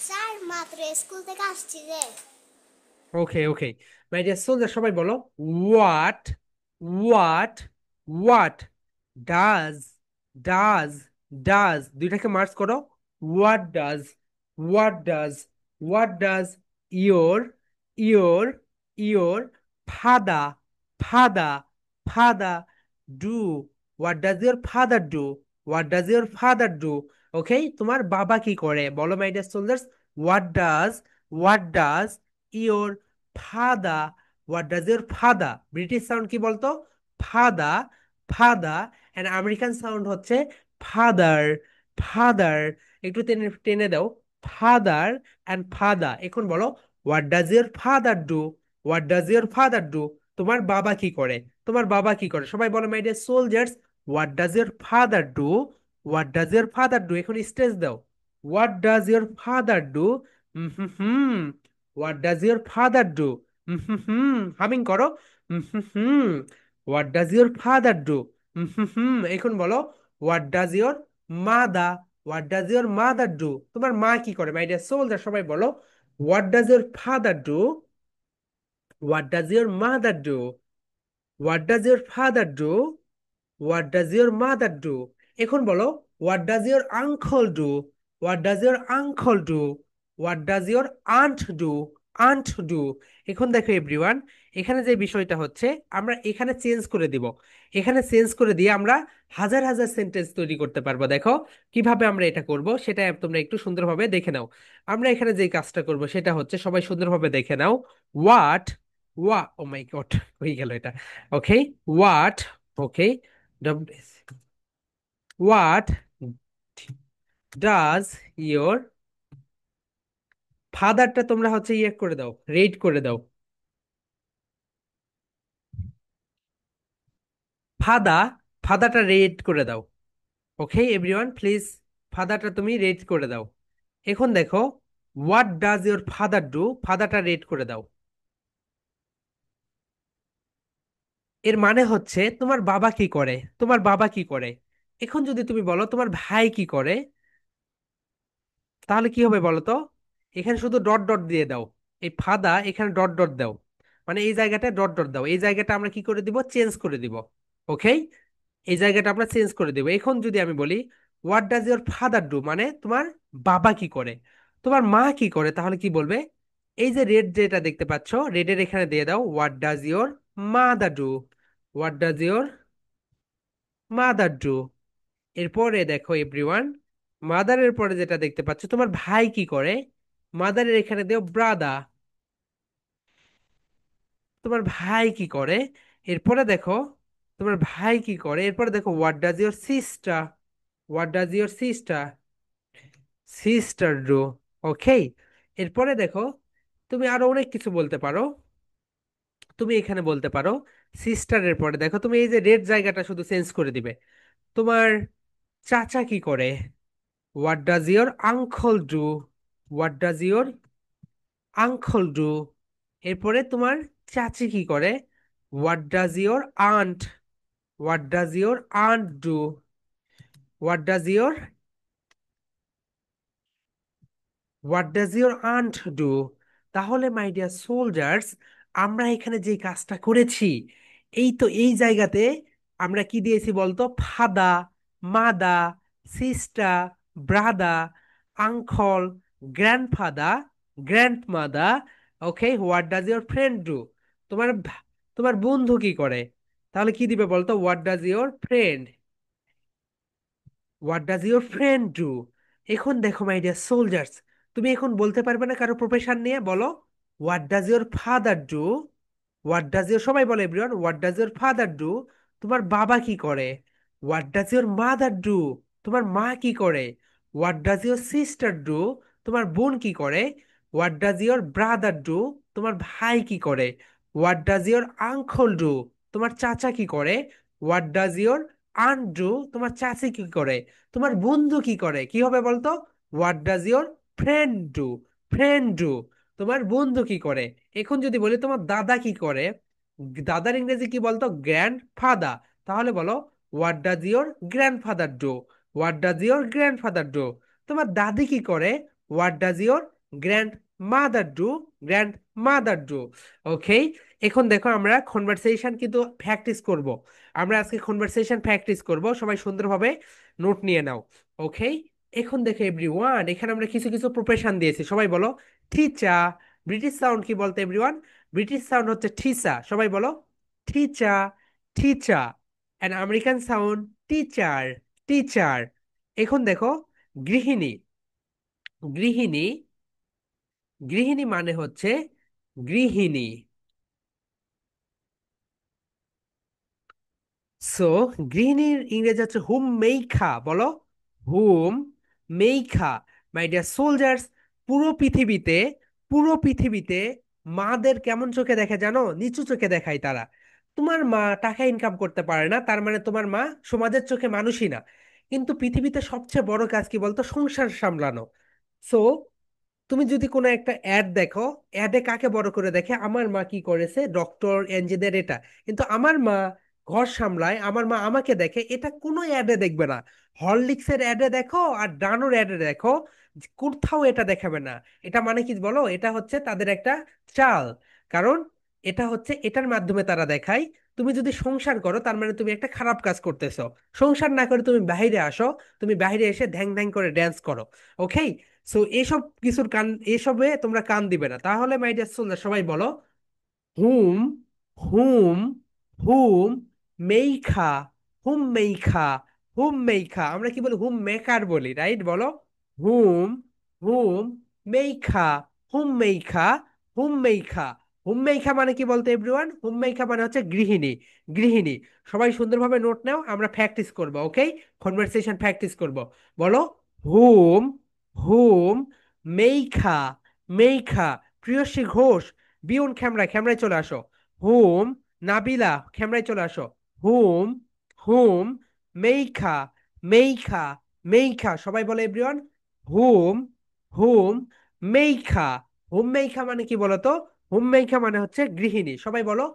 স্যার মাত্র স্কুল থেকে আসছি রে। ওকে, ওকে, মাই ডিয়ার সোলজার, সবাই বলো what, what, what does, does, does. দুইটাকে মার্চ করো, what does, what does, what does your, your, your father, father, father do, what does your father do, what does your father do. Okay, তোমার বাবা কি করে বলো my dear soldiers? What does, what does your father, what does your father. British sound কি বলতো? Father, father. And American sound হচ্ছে ফাদার, ফাদার। একটু টেনে টেনে দাও, ফাদার অ্যান্ড ফাদা। এখন বলো what does your father do, what does your father do. তোমার বাবা কি করে? তোমার বাবা কি করে? সবাই বলো my dear soldiers, what does your father do, what does your father do. এখন স্টেজ দাও, what does your father do, hmm hmm hmm, what does your father do, hmm hmm hmm, humming করো, hmm hmm hmm, what does your father do. এখন বলো, what does your mother, what does your mother do? তোমার মা কি করে মাই ডিয়ার সোলজার? সবাই বলো, what does your father do? What does your mother do? What does your father do? What does your mother do? এখন বলো, what does your uncle do? What does your uncle do? What does your aunt do? Aunt do? এখন দেখো এভরিওয়ান, এখানে যে বিষয়টা হচ্ছে, আমরা এখানে চেঞ্জ করে দিব। এখানে চেঞ্জ করে দিয়ে আমরা হাজার হাজার সেন্টেন্স তৈরি করতে পারবো। দেখো কিভাবে আমরা এটা করব, সেটা তোমরা একটু সুন্দরভাবে দেখে নাও। আমরা এখানে যে কাজটা করব সেটা হচ্ছে, সবাই সুন্দরভাবে দেখে নাও। হোয়াট, ও মাই গড, হয়ে গেল এটা। Okay, what, okay, what does your ফাদারটা তোমরা হচ্ছে ইয়ে করে দাও, রেড করে দাও। ফাদা, ফাদারটা রেড করে দাও। ওকে এভরিওয়ান প্লিজ, ফাদারটা তুমি রেড করে দাও। এখন দেখো, what does your father do? ফাদারটা রেড করে দাও। এর মানে হচ্ছে তোমার বাবা কি করে, তোমার বাবা কি করে। এখন যদি তুমি বলো তোমার ভাই কি করে, তাহলে কি হবে বলো তো? এখানে শুধু ডট ডট দিয়ে দাও। এই ফাদা এখানে ডট ডট দাও, মানে এই জায়গাটা ডট ডট দাও, এই জায়গাটা আমরা কি করে দিব, চেঞ্জ করে দিব। ওকে, এই জায়গাটা আমরা চেঞ্জ করে দিব। এখন যদি আমি বলি, what does your father do, মানে তোমার বাবা কি করে, তোমার মা কি করে, তাহলে কি বলবে? এই যে রেড যেটা দেখতে পাচ্ছ, রেডের এখানে দিয়ে দাও what does your mother do? What does your mother do? এরপরে দেখো এভরিওয়ান, মাদারের পরে যেটা দেখতে পাচ্ছ, তোমার ভাই কি করে, মাদারের এখানে দিও ব্রাদা। তোমার ভাই কি করে, এরপরে দেখো, তোমার ভাই কি করে, এরপরে দেখো what does your sister? What does your sister? Sister do. Okay, এরপরে দেখো, তুমি আরো অনেক কিছু বলতে পারো। তুমি এখানে বলতে পারো, সিস্টারের পরে দেখো, তুমি এই যে রেড জায়গাটা শুধু চেঞ্জ করে দিবে। তোমার চাচা কি করে? What does your uncle do? What does your uncle do? এরপরে তোমার চাচি কি করে? What does your aunt? What does your aunt do? What does your what does your aunt do? তাহলে মাই ডিয়ার সোলজার্স, আমরা এখানে যে কাজটা করেছি, এই তো এই জায়গাতে আমরা কি দিয়েছি বলতো? Father, mother, sister, brother, uncle, grandfather, grandmother. Okay, what does your friend do? তোমার তোমার বন্ধু কি করে? তাহলে কি দিবে বলতো? What does your friend? What does your friend do? এখন দেখো মাই ডিয়ার সোলজার্স, তুমি এখন বলতে পারবে না কারো প্রফেশন নিয়ে? বলো, what does your father do? What does your, সবাই বলো everyone, what does your father do? তোমার বাবা কি করে? What does your mother do? তোমার মা কি করে? What does your sister do? তোমার বোন কি করে? What does your brother do? তোমার ভাই কি করে? What does your uncle do? তোমার চাচা কি করে? What does your aunt do? তোমার চাচি কি করে? তোমার বন্ধু কি করে? কি হবে বলতো? What does your friend do? Friend do? তোমার বন্ধু কি করে? এখন যদি বলি তোমার দাদা কি করে, দাদার ইংরেজি কি বলতো? Grandfather. তাহলে বলো, what does your grandfather do? What does your grandfather do? তোমার দাদি কি করে? What does your grandmother do? Grandmother do? Okay, এখন দেখো আমরা কনভারসেশন কিন্তু প্র্যাকটিস করব। আমরা আজকে কনভারসেশন প্র্যাকটিস করব, সবাই সুন্দরভাবে নোট নিয়ে নাও। ওকে, এখন দেখো এভরিওয়ান, এখানে আমরা কিছু কিছু প্রফেশন দিয়েছি। সবাই বলো, টিচার। ব্রিটিশ সাউন্ড কি বলতো এভরিওয়ান? ব্রিটিশ সাউন্ড হচ্ছে ঠিসা। সবাই বলো, teacher, teacher. And American sound teacher, teacher. এখন দেখো, গৃহিণী। গৃহিণী, গৃহিণী মানে হচ্ছে গৃহিণী। সো গৃহিণীর ইংরেজি হচ্ছে হুম মেইখা। বলো, হুম মেইখা। মাই ডিয়ার সোলজার্স, পুরো পৃথিবীতে, পুরো পৃথিবীতে মাদের কেমন চোখে দেখে জানো? নিচু চোখে দেখায় তারা। তোমার মা টাকা ইনকাম করতে পারে না, তার মানে তোমার মা সমাজের চোখে মানুষই না। কিন্তু পৃথিবীতে সবচেয়ে বড় কাজ কি বলতো? সংসার সামলানো। সো তুমি যদি কোনো একটা অ্যাড দেখো, অ্যাডে কাকে বড় করে দেখে? আমার মা কি করেছে, ডক্টর, ইঞ্জিনিয়ার, এটা। কিন্তু আমার মা ঘর সামলায়, আমার মা আমাকে দেখে, এটা কোনো অ্যাডে দেখবে না। হরলিক্সের অ্যাডে দেখো আর ডানোর অ্যাডে দেখো, কোথাও এটা দেখাবে না। এটা মানে কি বলো, এটা হচ্ছে তাদের একটা চাল। কারণ এটা হচ্ছে এটার মাধ্যমে তারা দেখায় তুমি যদি সংসার করো তার মানে তুমি একটা খারাপ কাজ করতেছো। সংসার না করে তুমি বাইরে আসো, তুমি বাইরে এসে ধ্যাং ধ্যাং করে ড্যান্স করো। ওকে, সো এসব কিছুর কান, এসবে তোমরা কান দিবে না। তাহলে মাই ডিয়ার সোলজার সবাই বলো, হুম, হুম, হুম মেইখা, হুম মেইখা, হুম মেইখা। আমরা কি বলি, হুম মেকার বলি, রাইট? বলো, হুম, হুম মেইখা, হুম মেইখা, হুম মেইখা। হুম মেইখা মানে কি বলতো এভরিওয়ান? হুম মেইখা মানে হচ্ছে গৃহিণী। গৃহিণী। সবাই সুন্দরভাবে নোট নাও, আমরা প্র্যাকটিস করবো। ওকে, কনভারসেশন প্র্যাকটিস করব। বলো, হুম, হুম মেইখা, মেইখা। প্রিয়সী ঘোষ, বিয়ন ক্যামেরায়, ক্যামেরায় চলে আসো। হুম, নাবিলা ক্যামেরায় চলে আসো। হুম, হুম মেইখা, মেইখা, মেইখা। সবাই বলে এভরিওয়ান, হুম, হুম মেইখা। হুম মেইখা মানে কি বলতো? হুম মেইখা মানে হচ্ছে গৃহিণী। সবাই বলো,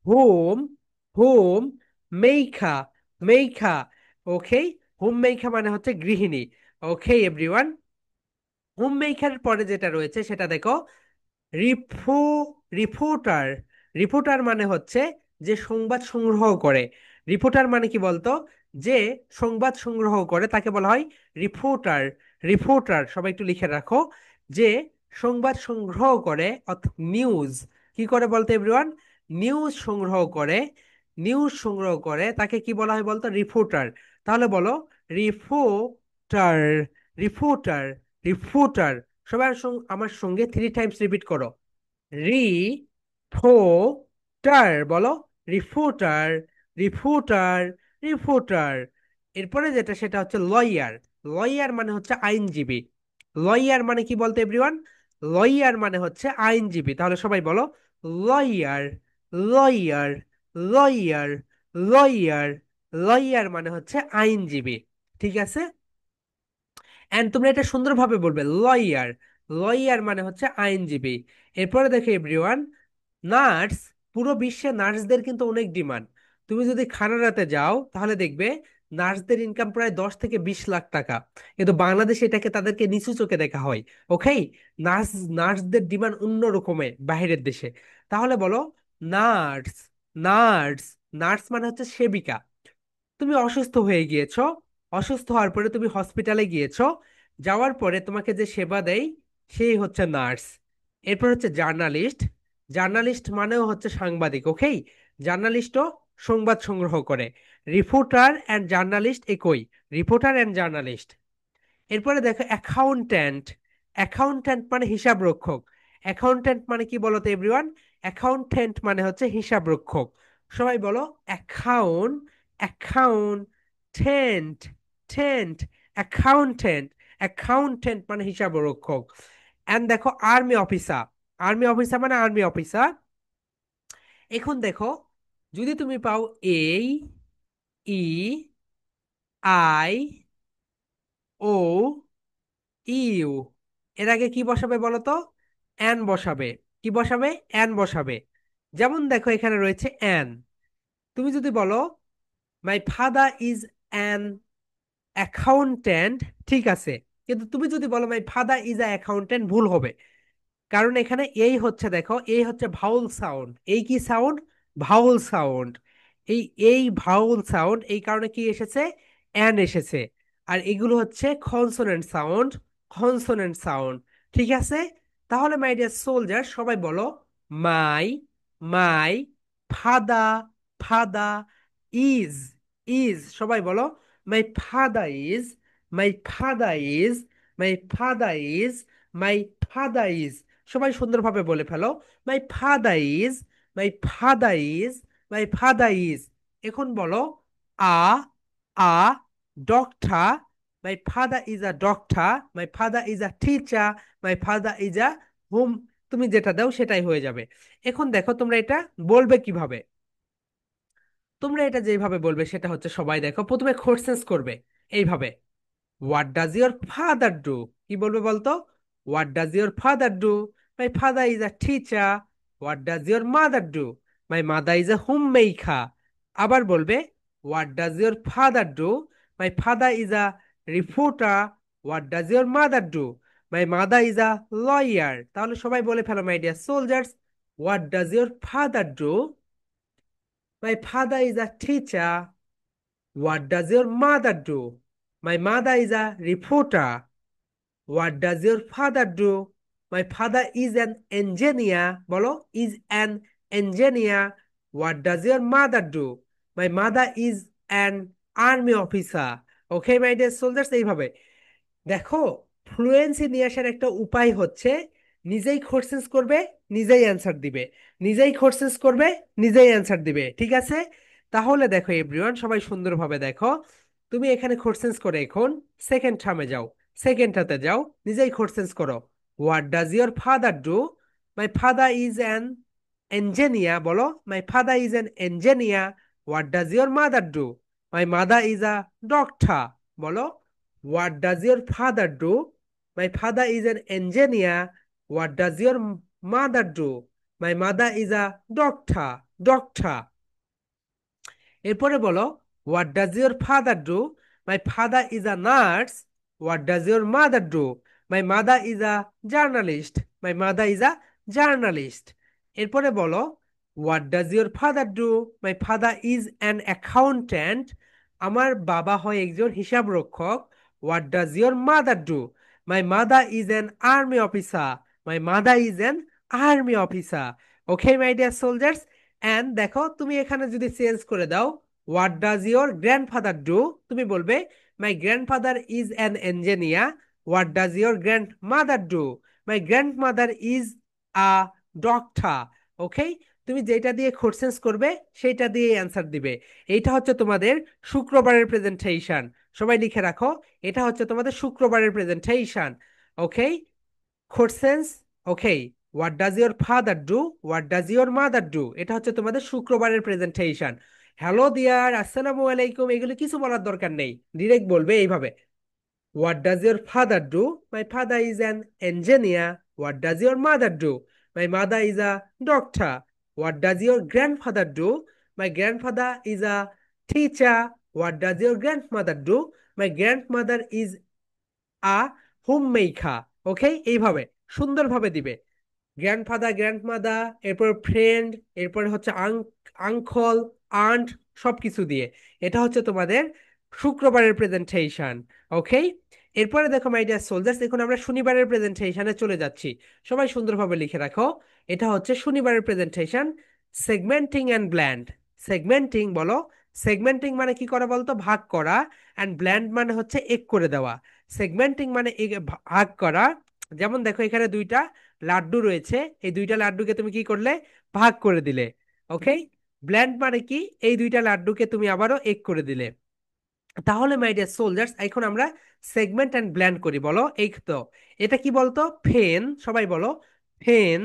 হুম, হুম মেইখা, মেইখা। ওকে, হুম মেইখা মানে হচ্ছে গৃহিণী। ওকে এভরিওয়ান, হোম মেকারের পরে যেটা রয়েছে সেটা দেখো, রিফু, রিপোর্টার। রিপোর্টার মানে হচ্ছে যে সংবাদ সংগ্রহ করে। রিপোর্টার মানে কি বলতো? যে সংবাদ সংগ্রহ করে তাকে বলা হয় রিপোর্টার। রিপোর্টার সবাই একটু লিখে রাখো, যে সংবাদ সংগ্রহ করে, অর্থাৎ নিউজ কি করে বলতো এভরিওয়ান? নিউজ সংগ্রহ করে। নিউজ সংগ্রহ করে তাকে কি বলা হয় বলতো? রিপোর্টার। তাহলে বলো, রিপোর্টার, রিপোর্টার, রিপোর্টার। সবাই আমার সঙ্গে 3 টাইমস রিপিট করো, রি ফো টার। বলো, রিপোর্টার, রিপোর্টার, রিপোর্টার। এরপরে যেটা সেটা হচ্ছে লয়ার। লয়ার মানে হচ্ছে আইনজীবী। লয়ার মানে কি বলতো এভরিওয়ান? লয়ার মানে হচ্ছে আইনজীবী। তাহলে সবাই বলো, lawyer, lawyer, lawyer, lawyer. Lawyer মানে হচ্ছে আইনজীবী। ঠিক আছে, এন্ড তোমরা এটা সুন্দরভাবে বলবে, লয়ার। লয়ার মানে হচ্ছে আইনজীবী। এরপরে দেখো এভরিওয়ান, নার্স। পুরো বিশ্বে নার্সদের কিন্তু অনেক ডিমান্ড। তুমি যদি কানাডাতে যাও তাহলে দেখবে নার্সদের ইনকাম প্রায় 10 থেকে 20 লাখ টাকা। কিন্তু বাংলাদেশে এটাকে তাদেরকে নিচু চোখে দেখা হয়। ওকে, নার্স, নার্সদের ডিমান্ড অন্য রকমের বাইরের দেশে। তাহলে বলো, নার্স, নার্স। নার্স মানে হচ্ছে সেবিকা। তুমি অসুস্থ হয়ে গিয়েছো, অসুস্থ হওয়ার পরে তুমি হসপিটালে গিয়েছো, যাওয়ার পরে তোমাকে যে সেবা দেয় সেই হচ্ছে নার্স। এরপর হচ্ছে জার্নালিস্ট। জার্নালিস্ট মানেও হচ্ছে সাংবাদিক। ওকেই, জার্নালিস্টও সংবাদ সংগ্রহ করে। রিপোর্টার অ্যান্ড জার্নালিস্ট একই, রিপোর্টার অ্যান্ড জার্নালিস্ট। এরপরে দেখো অ্যাকাউন্ট্যান্ট। অ্যাকাউন্ট্যান্ট মানে হিসাব রক্ষক। অ্যাকাউন্ট্যান্ট মানে কি বলতো এভরিওয়ান? অ্যাকাউন্ট্যান্ট মানে হচ্ছে হিসাব রক্ষক। সবাই বলো, account, account, tent, tent, accountant. Accountant মানে হিসাব রক্ষক। এন্ড দেখো আর্মি অফিসার। আর্মি অফিসার মানে আর্মি অফিসার। এখন দেখো, যদি তুমি পাও এই, ই, আই, ও, ইউ, এর আগে কি বসাবে বলো তো? অ্যান বসাবে। কি বসাবে? অ্যান বসাবে। যেমন দেখো এখানে রয়েছে অ্যান। তুমি যদি বলো, my father is an accountant, ঠিক আছে। কিন্তু তুমি যদি বলো my father is a accountant, ভুল হবে। কারণ এখানে এই হচ্ছে, দেখো এই হচ্ছে ভাউল সাউন্ড। এই কি সাউন্ড? Vowel sound. এই এই ভাউল সাউন্ড, এই কারণে কি এসেছে? অ্যান এসেছে। আর এগুলো হচ্ছে কনসোনেন্ট সাউন্ড, কনসোনেন্ট সাউন্ড। ঠিক আছে, তাহলে মাই ডিয়ার সোলজার সবাই বলো, মাই, মাই ফাদা, ফাদা ইজ, ইজ। সবাই বলো, my father is, my father is, my father is, my father is. সবাই সুন্দরভাবে বলে ফেলো, my father is, my father is, my father is. এখন বলো, a, a doctor, my father is a doctor, my father is a teacher, my father is a home. তুমি যেটা দাও সেটাই হয়ে যাবে। এখন দেখো তোমরা এটা বলবে কিভাবে। তোমরা এটা যেভাবে বলবে সেটা হচ্ছে, সবাই দেখো প্রথমে কোশ্চেন্স করবে এইভাবে, what does your father do? কি বলবে বলতো? What does your father do? My father is a teacher. What does your mother do? My mother is a homemaker. আবার বলবে what does your father do, my father is a reporter. What does your mother do, my mother is a lawyer. তাহলে সবাই বলে ফেলো my dear soldiers, what does your father do, my father is a teacher. What does your mother do, my mother is a reporter. What does your father do, my father is an engineer. বলো, is an engineer. What does your mother do, my mother is an army officer. Okay my dear soldiers, এইভাবে দেখো ফ্লুয়েন্সি নিয়ে আসার একটা উপায় হচ্ছে নিজেই কোশ্চেন্স করবে, নিজেই অ্যান্সার দিবে, নিজেই কোশ্চেন্স করবে, নিজেই অ্যান্সার দিবে। ঠিক আছে, তাহলে দেখো এভরিওয়ান, সবাই সুন্দরভাবে দেখো। তুমি এখানে কোশ্চেন্স করে এখন সেকেন্ড টার্মে যাও, সেকেন্ডটাতে যাও, নিজেই কোশ্চেন্স করো। What does your father do, my father is an engineer. বলো, my father is an engineer. What does your mother do, my mother is a doctor. বলো, what does your father do? My father is an engineer. What does your mother do? My mother is a doctor. Doctor. এরপরে বলো, what does your father do, my father is a nurse. What does your mother do, my mother is a journalist. My mother is a journalist. এরপরে বলো, what does your father do, my father is an accountant. আমার বাবা হয় একজন হিসাব রক্ষক। What does your mother do, my mother is an army officer. My mother is an army officer. Okay my dear soldiers, and দেখো তুমি এখানে যদি চেঞ্জ করে দাও, what does your grandfather do, তুমি বলবে my grandfather is an engineer. What does your grandmother do, my grandmother is a doctor. Okay, তুমি যেটা দিয়ে কোশ্চেন্স করবে সেটা দিয়ে অ্যান্সার দিবে। এইটা হচ্ছে তোমাদের শুক্রবারের প্রেজেন্টেশন। সবাই লিখে রাখো, এটা হচ্ছে তোমাদের শুক্রবারের presentation. Okay, questions. Okay, what does your father do, what does your mother do, এটা হচ্ছে তোমাদের শুক্রবারের প্রেজেন্টেশন। হ্যালো দিয়ার, আসসালামু আলাইকুম, এগুলো কিছু বলার দরকার নেই, ডিরেক্ট বলবে এইভাবে। What does your father do, my father is an engineer. What does your mother do, my mother is a doctor. What does your grandfather do, my grandfather is a teacher. What does your grandmother do, my grandmother is a homemaker. Okay, এইভাবে সুন্দরভাবে দিবে। গ্র্যান্ডফাদার, গ্র্যান্ডমাদার, এরপর ফ্রেন্ড, এরপরে হচ্ছে আঙ্কল, আন্ট, সবকিছু দিয়ে। এটা হচ্ছে তোমাদের শুক্রবারের প্রেজেন্টেশন। ওকে, এরপরে দেখো মাই ডিয়ার সোলজার্স, এখন আমরা শনিবারের প্রেজেন্টেশনে চলে যাচ্ছি। সবাই সুন্দরভাবে লিখে রাখো, এটা হচ্ছে শনিবারের presentation. Segmenting and blend. Segmenting, বলো, সেগমেন্টিং মানে কি করা বলতো, ভাগ করা। অ্যান্ড ব্ল্যান্ড মানে হচ্ছে এক করে দেওয়া। সেগমেন্টিং মানে ভাগ করা। যেমন দেখো এখানে দুইটা লাড্ডু রয়েছে, এই দুইটা লাড্ডুকে তুমি কি করলে, ভাগ করে দিলে। ওকে, ব্ল্যান্ড মানে কি, এই দুইটা লাড্ডুকে তুমি আবারও এক করে দিলে। তাহলে মাই ডিয়ার সোলজার্স, এখন আমরা সেগমেন্ট অ্যান্ড ব্ল্যান্ড করি। বলো, এই তো এটা কি বলতো, ফেন। সবাই বলো, ফেন।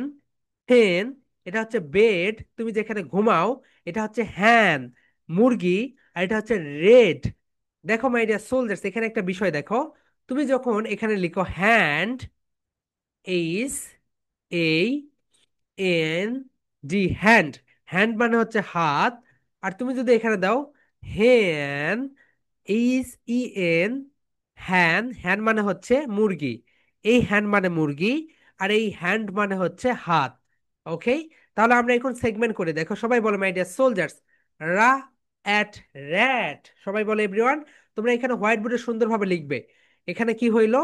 ফেন, এটা হচ্ছে বেড, তুমি যেখানে ঘুমাও। এটা হচ্ছে হ্যান, মুরগি। আর এটা হচ্ছে রেড। দেখো মাই ডিয়ার সোলজার্স, এখানে একটা বিষয় দেখো, তুমি যখন এখানে লিখো হ্যান্ড, এইচ এই এন ডি, হ্যান্ড, হ্যান্ড মানে হচ্ছে হাত। আর তুমি যদি এখানে দাও হ্যান, এইচ ই এন, হ্যান, হ্যান মানে হচ্ছে মুরগি। এই হ্যান মানে মুরগি, আর এই হ্যান্ড মানে হচ্ছে হাত। ওকে, তাহলে আমরা এখন সেগমেন্ট করে দেখো। সবাই বলো মাই ডিয়ার সোলজার্স, রা অ্যাট র্যাট। সবাই বলো এভরিওয়ান, তোমরা এখানে হোয়াইট বোর্ডে সুন্দরভাবে লিখবে। এখানে কি হইলো,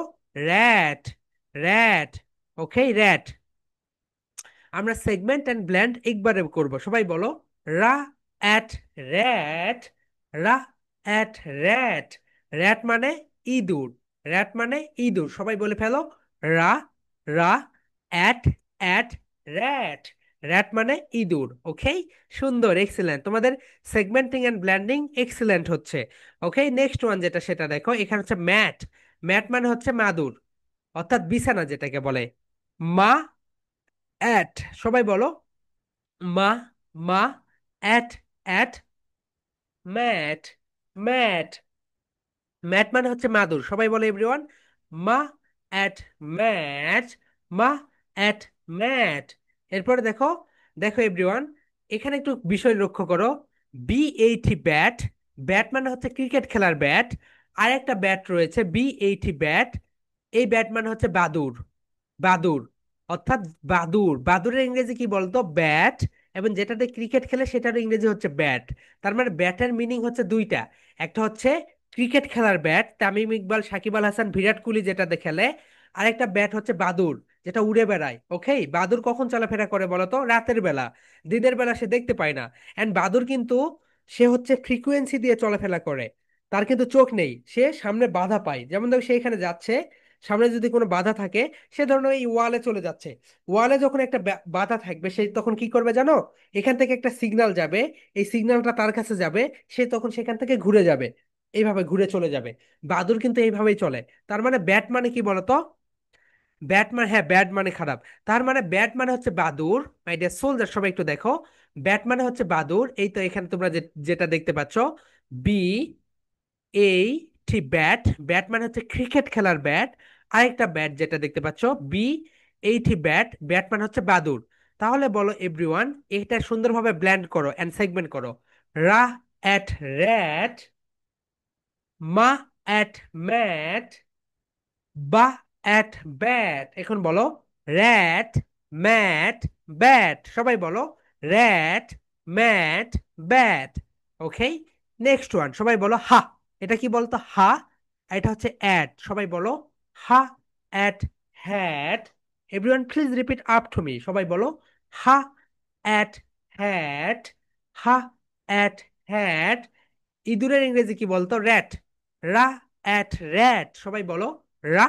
র্যাট, র্যাট। ওকে, র্যাট। আমরা সেগমেন্ট অ্যান্ড ব্ল্যান্ড একবারে করব। সবাই বলো, রা অ্যাট র্যাট, রা অ্যাট র্যাট। র্যাট মানে ইঁদুর, র্যাট মানে ইঁদুর। সবাই বলে ফেলো, রা, রা অ্যাট, অ্যাট র্যাট। র্যাট মানে ইঁদুর। ওকে, সুন্দর, এক্সিলেন্ট, তোমাদের সেগমেন্টিং অ্যান্ড ব্ল্যান্ডিং এক্সিলেন্ট হচ্ছে। ওকে, নেক্সট ওয়ান যেটা, সেটা দেখো। এখানে হচ্ছে ম্যাট। ম্যাট মানে হচ্ছে মাদুর, অর্থাৎ বিছানা যেটাকে বলে। মা অ্যাট, সবাই বলো, মা, মা at, at mat, mat. Mat মানে হচ্ছে মাদুর। সবাই বলো এভরিওয়ান, মা অ্যাট ম্যাট, মা অ্যাট ম্যাট। এরপরে দেখো, দেখো এভরিওয়ান, এখানে একটু বিষয় লক্ষ্য করো। B80 ব্যাট, ব্যাট মানে হচ্ছে ক্রিকেট খেলার ব্যাট। আর একটা ব্যাট রয়েছে B80 ব্যাট, এই ব্যাট মানে হচ্ছে বাদুড়। বাদুড় অর্থাৎ বাদুড়, বাদুড়ের ইংরেজি কি বলতো? ব্যাট। এবং যেটাতে ক্রিকেট খেলে সেটার ইংরেজি হচ্ছে ব্যাট। তার মানে ব্যাটের মিনিং হচ্ছে দুইটা। একটা হচ্ছে ক্রিকেট খেলার ব্যাট, তামিম ইকবাল, সাকিব আল হাসান, বিরাট কোহলি যেটাতে খেলে। আর একটা ব্যাট হচ্ছে বাদুড়, যেটা উড়ে বেড়ায়। ওকে, বাদুড় কখন চলাফেরা করে বলতো? রাতের বেলা। দিনের বেলা সে দেখতে পায় না। এন্ড বাদুড় কিন্তু সে হচ্ছে ফ্রিকোয়েন্সি দিয়ে চলাফেরা করে। তার কিন্তু চোখ নেই, সে সামনে বাধা পায়। যেমন দেখো সে এখানে যাচ্ছে, সামনে যদি কোনো বাধা থাকে, সে ধরো এই ওয়ালে চলে যাচ্ছে। ওয়ালে যখন একটা বাধা থাকবে, সে তখন কি করবে জানো? এখান থেকে একটা সিগন্যাল যাবে, এই সিগন্যালটা তার কাছে যাবে, সে তখন সেখান থেকে ঘুরে যাবে, এইভাবে ঘুরে চলে যাবে। বাদুর কিন্তু এইভাবেই চলে। তার মানে ব্যাট মানে কি বলতো? ব্যাট মানে, হ্যাঁ, ব্যাট মানে খারাপ। তার মানে ব্যাট মানে হচ্ছে বাদুর। মাই ডিয়ার সোলজার, সবাই একটু দেখো। ব্যাট মানে হচ্ছে বাদুর। এই তো এখানে তোমরা যেটা দেখতে পাচ্ছ, বি এই টি ব্যাট, ব্যাট মানে হচ্ছে ক্রিকেট খেলার ব্যাট। আরেকটা ব্যাট যেটা দেখতে পাচ্ছ, B80 ব্যাট, ব্যাট মানে হচ্ছে বাদুড়। তাহলে বলো এভরিওয়ান, এটা সুন্দরভাবে ব্ল্যান্ড করো এন্ড সেগমেন্ট করো। রা এট র্যাট, মা এট ম্যাট, বা এট ব্যাট। এখন বলো র্যাট, ম্যাট, ব্যাট। সবাই বলো rat, mat, bat. Okay, next one, সবাই বলো হা। এটা কি বলতো? হা। এটা হচ্ছে অ্যাট। সবাই বলো ha at hat. Everyone please repeat up to me. সবাই বলো ha at hat, ha at hat. ইঁদুরের ইংরেজি কি বলতো? র্যাট। রা অ্যাট র্যাট। সবাই বলো রা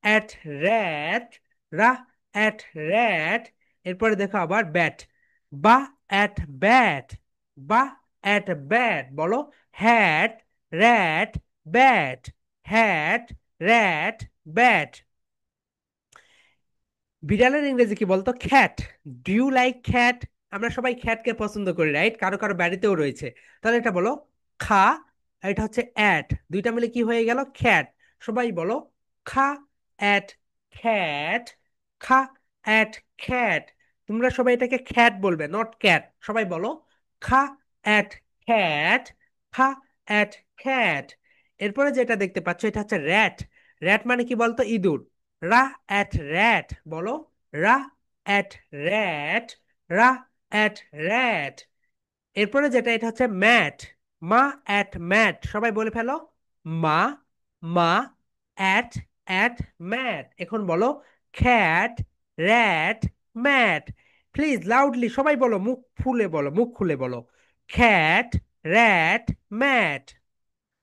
অ্যাট র্যাট, রা অ্যাট র্যাট। এরপরে দেখো আবার ব্যাট, বা অ্যাট ব্যাট, বা অ্যাট ব্যাট। বলো hat, rat, bat, hat, rat, bat. বিড়ালের ইংরেজি কি বলতো? Cat. Do you like cat? আমরা সবাই খ্যাটকে পছন্দ করি, রাইট? কারো কারো বাড়িতেও রয়েছে। তাহলে এটা বলো খা, আর এটা হচ্ছে অ্যাট, দুইটা মিলে কি হয়ে গেল? খ্যাট। সবাই বলো খা অ্যাট খ্যাট, খা অ্যাট খ্যাট। তোমরা সবাই এটাকে খ্যাট বলবে, নট ক্যাট। সবাই বলো খা অ্যাট খ্যাট, খা অ্যাট খ্যাট। এরপরে যেটা দেখতে পাচ্ছ, এটা হচ্ছে র্যাট। র্যাট মানে কি বলতো? ইঁদুর। রা অ্যাট র্যাট। বলো রা অ্যাট র্যাট, রা অ্যাট র্যাট। এরপরে যেটা, এটা হচ্ছে ম্যাট। মা অ্যাট ম্যাট। সবাই বলে ফেলো মা, মা অ্যাট অ্যাট ম্যাট। এখন বলো cat, rat, mat. Please loudly সবাই বলো, মুখ ফুলে বলো, মুখ খুলে বলো cat, rat, mat.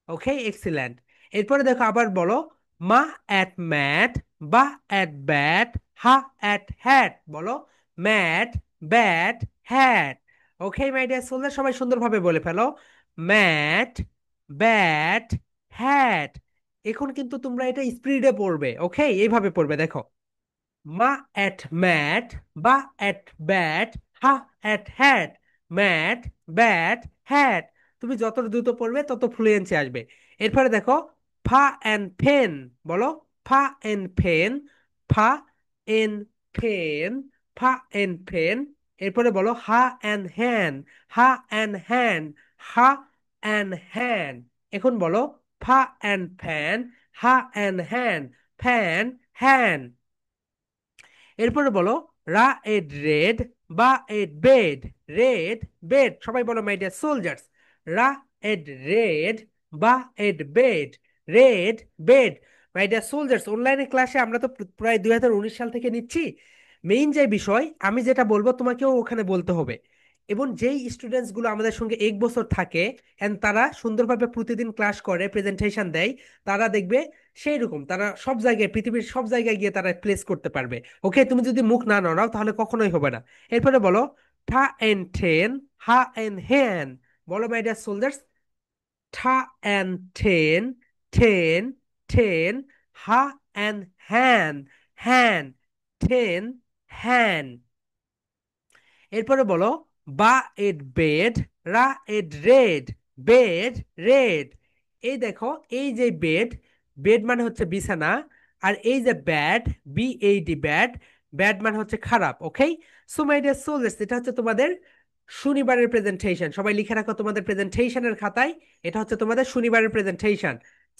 Okay, excellent. এরপরে দেখো আবার বলো মা অ্যাট ম্যাট, বা at bat, Ha at hat. বলো mat, bat, hat. Okay my dear soldier, সবাই সুন্দরভাবে বলে ফেলো ম্যাট, ব্যাট, হ্যাট। এখন কিন্তু তোমরা এটা স্পিডে পড়বে। ওকে, এইভাবে পড়বে, দেখো মা অ্যাট ম্যাট, বা at bat, Ha at hat, mat, bat, hat. তুমি যত দ্রুত পড়বে তত ফ্লুয়েন্সি আসবে। এরপরে দেখো ফা অ্যান্ড ফেন। বলো ফা এন ফেন, ফা এন ফেন, ফা এন ফেন। এরপরে বলো হা অ্যান্ড হ্যান, হা অ্যান্ড হ্যান, হা অ্যান্ড হ্যান। এখন বলো ফা অ্যান্ড ফ্যান, হা অ্যান্ড হ্যান, ফ্যান, হ্যান। এরপরে বলো রা এড রেড, বা এড বেড, রেড, বেড। সবাই বলো মাই ডিয়ার সোলজার্স রা এড রেড, বা ed bed, red, bed. My dear soldiers, অনলাইনে ক্লাসে আমরা তো প্রায় 2019 সাল থেকে নিচ্ছি। মেইন যে বিষয়, আমি যেটা বলবো তোমাকেও ওখানে বলতে হবে। এবং যেই স্টুডেন্টস গুলো আমাদের সঙ্গে 1 বছর থাকে এন্ড তারা সুন্দরভাবে প্রতিদিন ক্লাস করে, প্রেজেন্টেশন দেয়, তারা দেখবে সেই রকম তারা সব জায়গায়, পৃথিবীর সব জায়গায় গিয়ে তারা প্লেস করতে পারবে। ওকে, তুমি যদি মুখ না নড়াও তাহলে কখনোই হবে না। এরপরে বলো ঠা এন্ড ঠেন, হা এন্ড হ্যান। বলো মাই ডিয়ার সোলজার্স ঠা এন্ড ঠেন, ঠেন, ঠেন, হা এন্ড হ্যান, হ্যান, ঠেন, হ্যান। এরপরে বলো বা এড বেড, রা এড রেড, বেড, রেড। এই দেখো, এই যে বেড, বেড মানে হচ্ছে বিছানা। আর এই যে ব্যাড, B80 ব্যাড, ব্যাড মানে হচ্ছে খারাপ। ওকে, সো মাই ডিয়ার সোলজার্স, এটা হচ্ছে তোমাদের শনিবারের প্রেজেন্টেশন, সবাই লিখে রাখো তোমাদের প্রেজেন্টেশনের খাতায়। এটা হচ্ছে তোমাদের শনিবারের প্রেজেন্টেশন।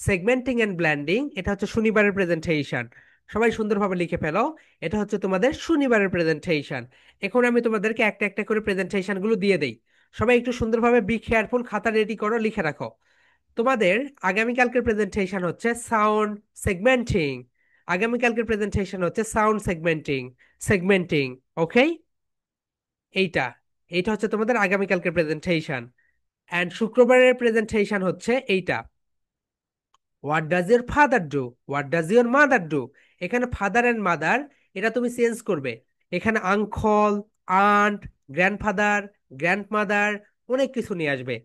সেগমেন্টিং এন্ড ব্ল্যান্ডিং, এটা হচ্ছে শনিবারের প্রেজেন্টেশন। সবাই সুন্দরভাবে লিখে ফেলো, এটা হচ্ছে তোমাদের শনিবারের প্রেজেন্টেশন। এখন আমি তোমাদেরকে একটা একটা করে প্রেজেন্টেশন গুলো দিয়ে দেই। সবাই একটু সুন্দরভাবে বি কেয়ারফুল, খাতা রেডি করো, লিখে রাখো। তোমাদের আগামীকালকের প্রেজেন্টেশন হচ্ছে সাউন্ড সেগমেন্টিং। আগামীকালকের প্রেজেন্টেশন হচ্ছে সাউন্ড সেগমেন্টিং। সেগমেন্টিং, ওকে? এইটা এইটা হচ্ছে তোমাদের আগামীকালকের প্রেজেন্টেশন। অ্যান্ড শুক্রবারের প্রেজেন্টেশন হচ্ছে এইটা, what does your father do, what does your mother do. এখানে ফাদার অ্যান্ড মাদার এটা তুমি চেঞ্জ করবে। এখানে আঙ্কল, আন্ট, গ্র্যান্ডফাদার, গ্র্যান্ডমাদার, অনেক কিছু নিয়ে আসবে।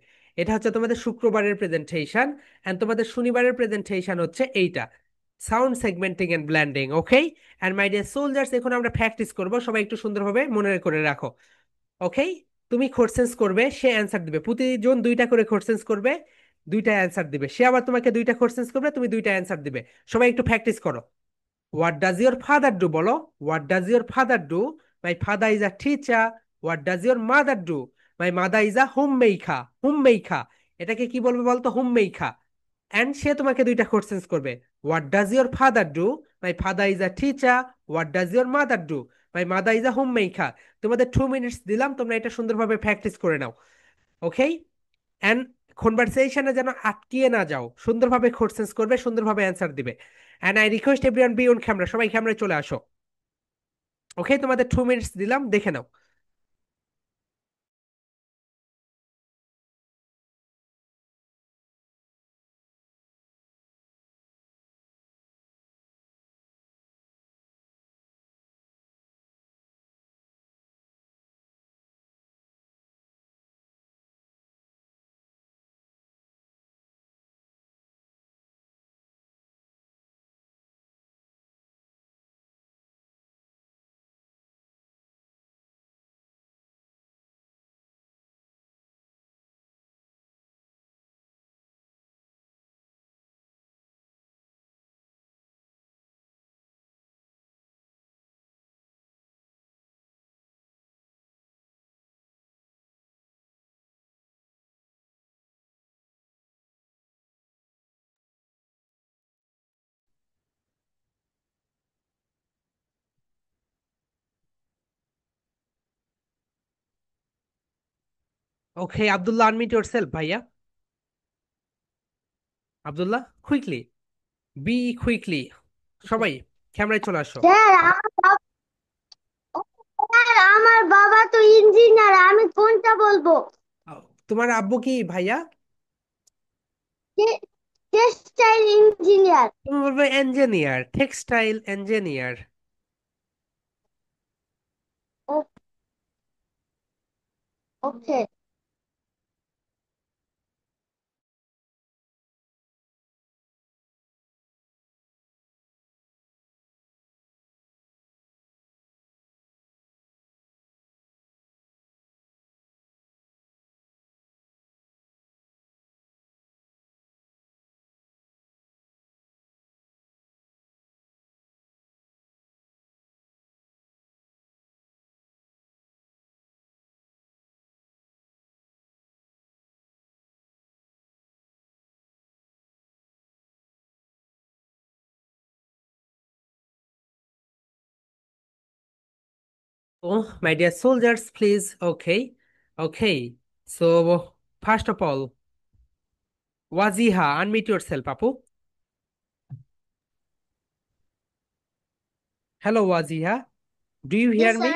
এটা হচ্ছে তোমাদের শুক্রবারের প্রেজেন্টেশন। অ্যান্ড তোমাদের শনিবারের প্রেজেন্টেশন হচ্ছে এইটা, sound segmenting and blending, okay? And my dear soldiers, এখন আমরা প্র্যাকটিস করব, সবাই একটু সুন্দরভাবে মনে করে রাখো। ওকে? তুমি কোশ্চেন্স করবে, সে অ্যান্সার দিবে, প্রতিজন দুইটা করে কোশ্চেন্স করবে, দুইটা অ্যান্সার দিবে, সে আবার তোমাকে দুইটা কোশ্চেন্স করবে, তুমি দুইটা অ্যান্সার দিবে। সবাই একটু প্র্যাকটিস করো। What does your father do বলো, what does your father do? My father is a teacher. What does your mother do? My mother is a homemaker. Homemaker, এটাকে কি বলবে বলতো? Home maker. অ্যান্ড সে তোমাকে দুইটা কোশ্চেন্স করবে। What does your father do? My father is a teacher. What does your mother do? My mother is a home maker. তোমাদের 2 মিনিটস দিলাম, তোমরা এটা সুন্দরভাবে প্র্যাকটিস করে নাও। ওকে? অ্যান্ড কনভারসেশনে যেন আটকিয়ে না যাও, সুন্দরভাবে কোশ্চেন্স করবে, সুন্দরভাবে অ্যান্সার দিবে। And I request everyone be on camera, সবাই ক্যামেরায় চলে আসো। ওকে, তোমাদের 2 মিনিটস দিলাম, দেখে নাও। ওকে, আব্দুল্লাহ, আনমিউট ইয়োরসেলফ ভাইয়া। আব্দুল্লাহ, কুইকলি, বি কুইকলি, সবাই ক্যামেরায় চলে আসো। স্যার আমার বাবা তো ইঞ্জিনিয়ার, আমি কোনটা বলবো? তোমার আব্বু কি ভাইয়া? Textile engineer. তুমি বলবে engineer, textile engineer. Okay. Oh, my dear soldiers, please. Okay. Okay. So, first of all, Waziha, unmute yourself, Apu. Hello, Waziha. Do you Yes, hear sir. me?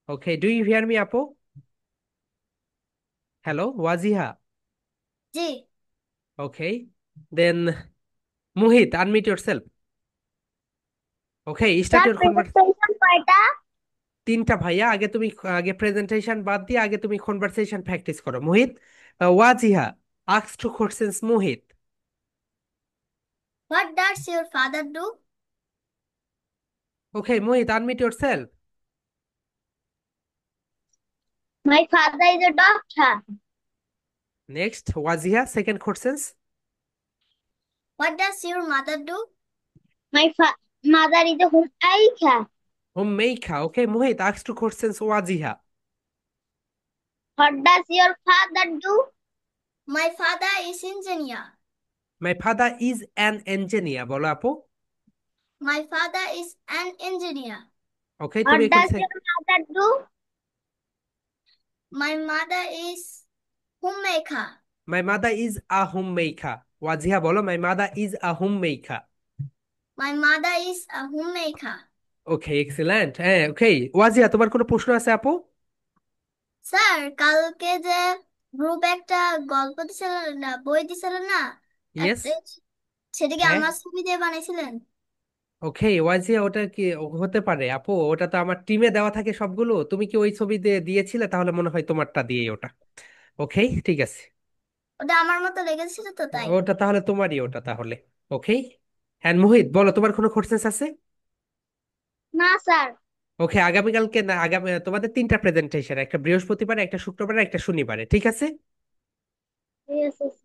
Okay. Do you hear me, Apu? Hello, Waziha. G. Okay. Then, Mohit, unmute yourself. Okay. Start sir your conversation. Presentation কয়টা? তিনটা ভাইয়া, আগে তুমি, আগে প্রেজেন্টেশন বাদ দিয়ে আগে তুমি কনভারসেশন প্র্যাকটিস করো। Mohit, Wajiha, ask two questions Mohit. What does your father do? Okay, Mohit, unmute yourself. My father is a doctor. Next, Waziha, second questions. What does your mother do? Mother is a homemaker. Homemaker. Okay, Mohit, ask two questions, Waziha. What does your father do? My father is engineer. My father is an engineer বলো আপু। My father is an engineer. ওকে, তুমি What এখন does your mother do? My mother is homemaker. My mother is a homemaker. Wajiha বলো, my mother is a homemaker. My mother is a homemaker. Okay, excellent. হ্যাঁ, ওকে। ওয়াজিহা, তোমার কোনো প্রশ্ন আছে আপু? স্যার, কালকে যে গ্রুপে একটা গল্প দিছিল না, বই দিছিল না, ইয়েস। একটা সেটা কি হ্যাঁ, আমার ছবি দিয়ে বানাইছিলেন? ওকে ওয়াজিয়া, ওটা কি হতে পারে আপু? ওটা তো আমার টিমে দেওয়া থাকে সবগুলো। তুমি কি ওই ছবি দিয়েছিলে? তাহলে মনে হয় তোমারটা দিয়ে ওটা। ওকে, ঠিক আছে। ওটা আমার মতো লেগেছিল তো তাই। ওটা তাহলে তোমারই ওটা তাহলে। ওকে। হ্যাঁ মোহিত, বলো তোমার কোনো কোশ্চেন আছে? না স্যার। ওকে, আগামীকালকে না, আগামী তোমাদের তিনটা প্রেজেন্টেশন, একটা বৃহস্পতিবার, একটা শুক্রবার, একটা শনিবারে, ঠিক আছে? Yes, yes.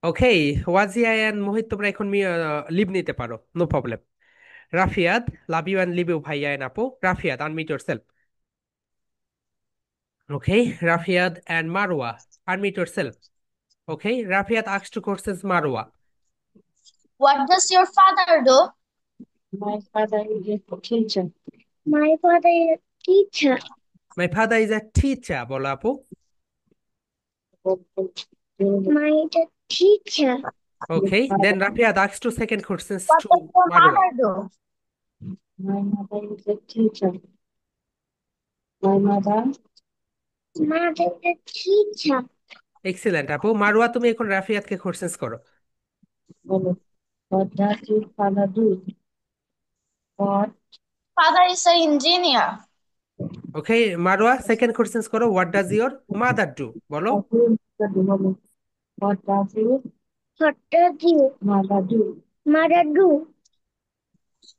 Okay. Wajiha and Mohit, তোমরা এখন লিভ নিতে পারো, no problem. Rafiad, love you and leave you ভাইয়া এন্ড আপু। Rafiad, unmute yourself. Okay, Rafiad and Marwa, unmute yourself. Okay, Rafiad asks to courses Marwa. What does your father do? My father is a teacher. My father is a teacher. My father is a teacher, বলো আপু। My the teacher. Okay, then Rafiad asks to second courses What to does your Marwa. mother do? My mother is a teacher. My mother, Mother is a teacher. Excellent আপু। মারওয়া, তুমি এখন রাফিয়াদকে কোর্সেস করো। well, what does your father do? What Father is an engineer. Okay, Marwa, second courses করো। What does your mother do বলো। does your mother do? What does your What does your mother do? mother do?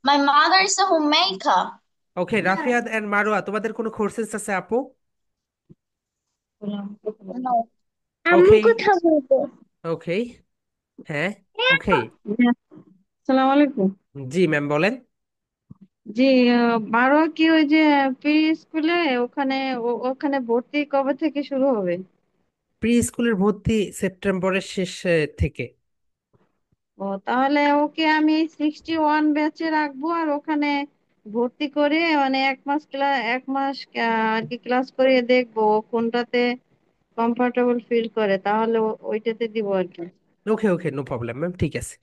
My mother is a homemaker. Okay, Rafiad and Marwa, তোমাদের কোনো কোর্সেস আছে আপু? No. আম্মু ওকে। কথা বলবো। ওকে। হ্যাঁ। ওকে। আসসালামু আলাইকুম। জি ম্যাম, বলেন। জি, বারো কি ওই যে প্রি স্কুলে ওখানে ওখানে ভর্তি কবে থেকে শুরু হবে? প্রি স্কুলের ভর্তি সেপ্টেম্বরের শেষ থেকে। ও, তাহলে ওকে আমি 61 ব্যাচে রাখবো, আর ওখানে ভর্তি করে মানে 1 মাস আর কি ক্লাস করিয়ে দেখবো ও কোনটাতে কমফোর্টেবল ফিল করে, তাহলে ওইটাতে দিব আর কি। Okay okay, no problem ma'am, ঠিক আছে।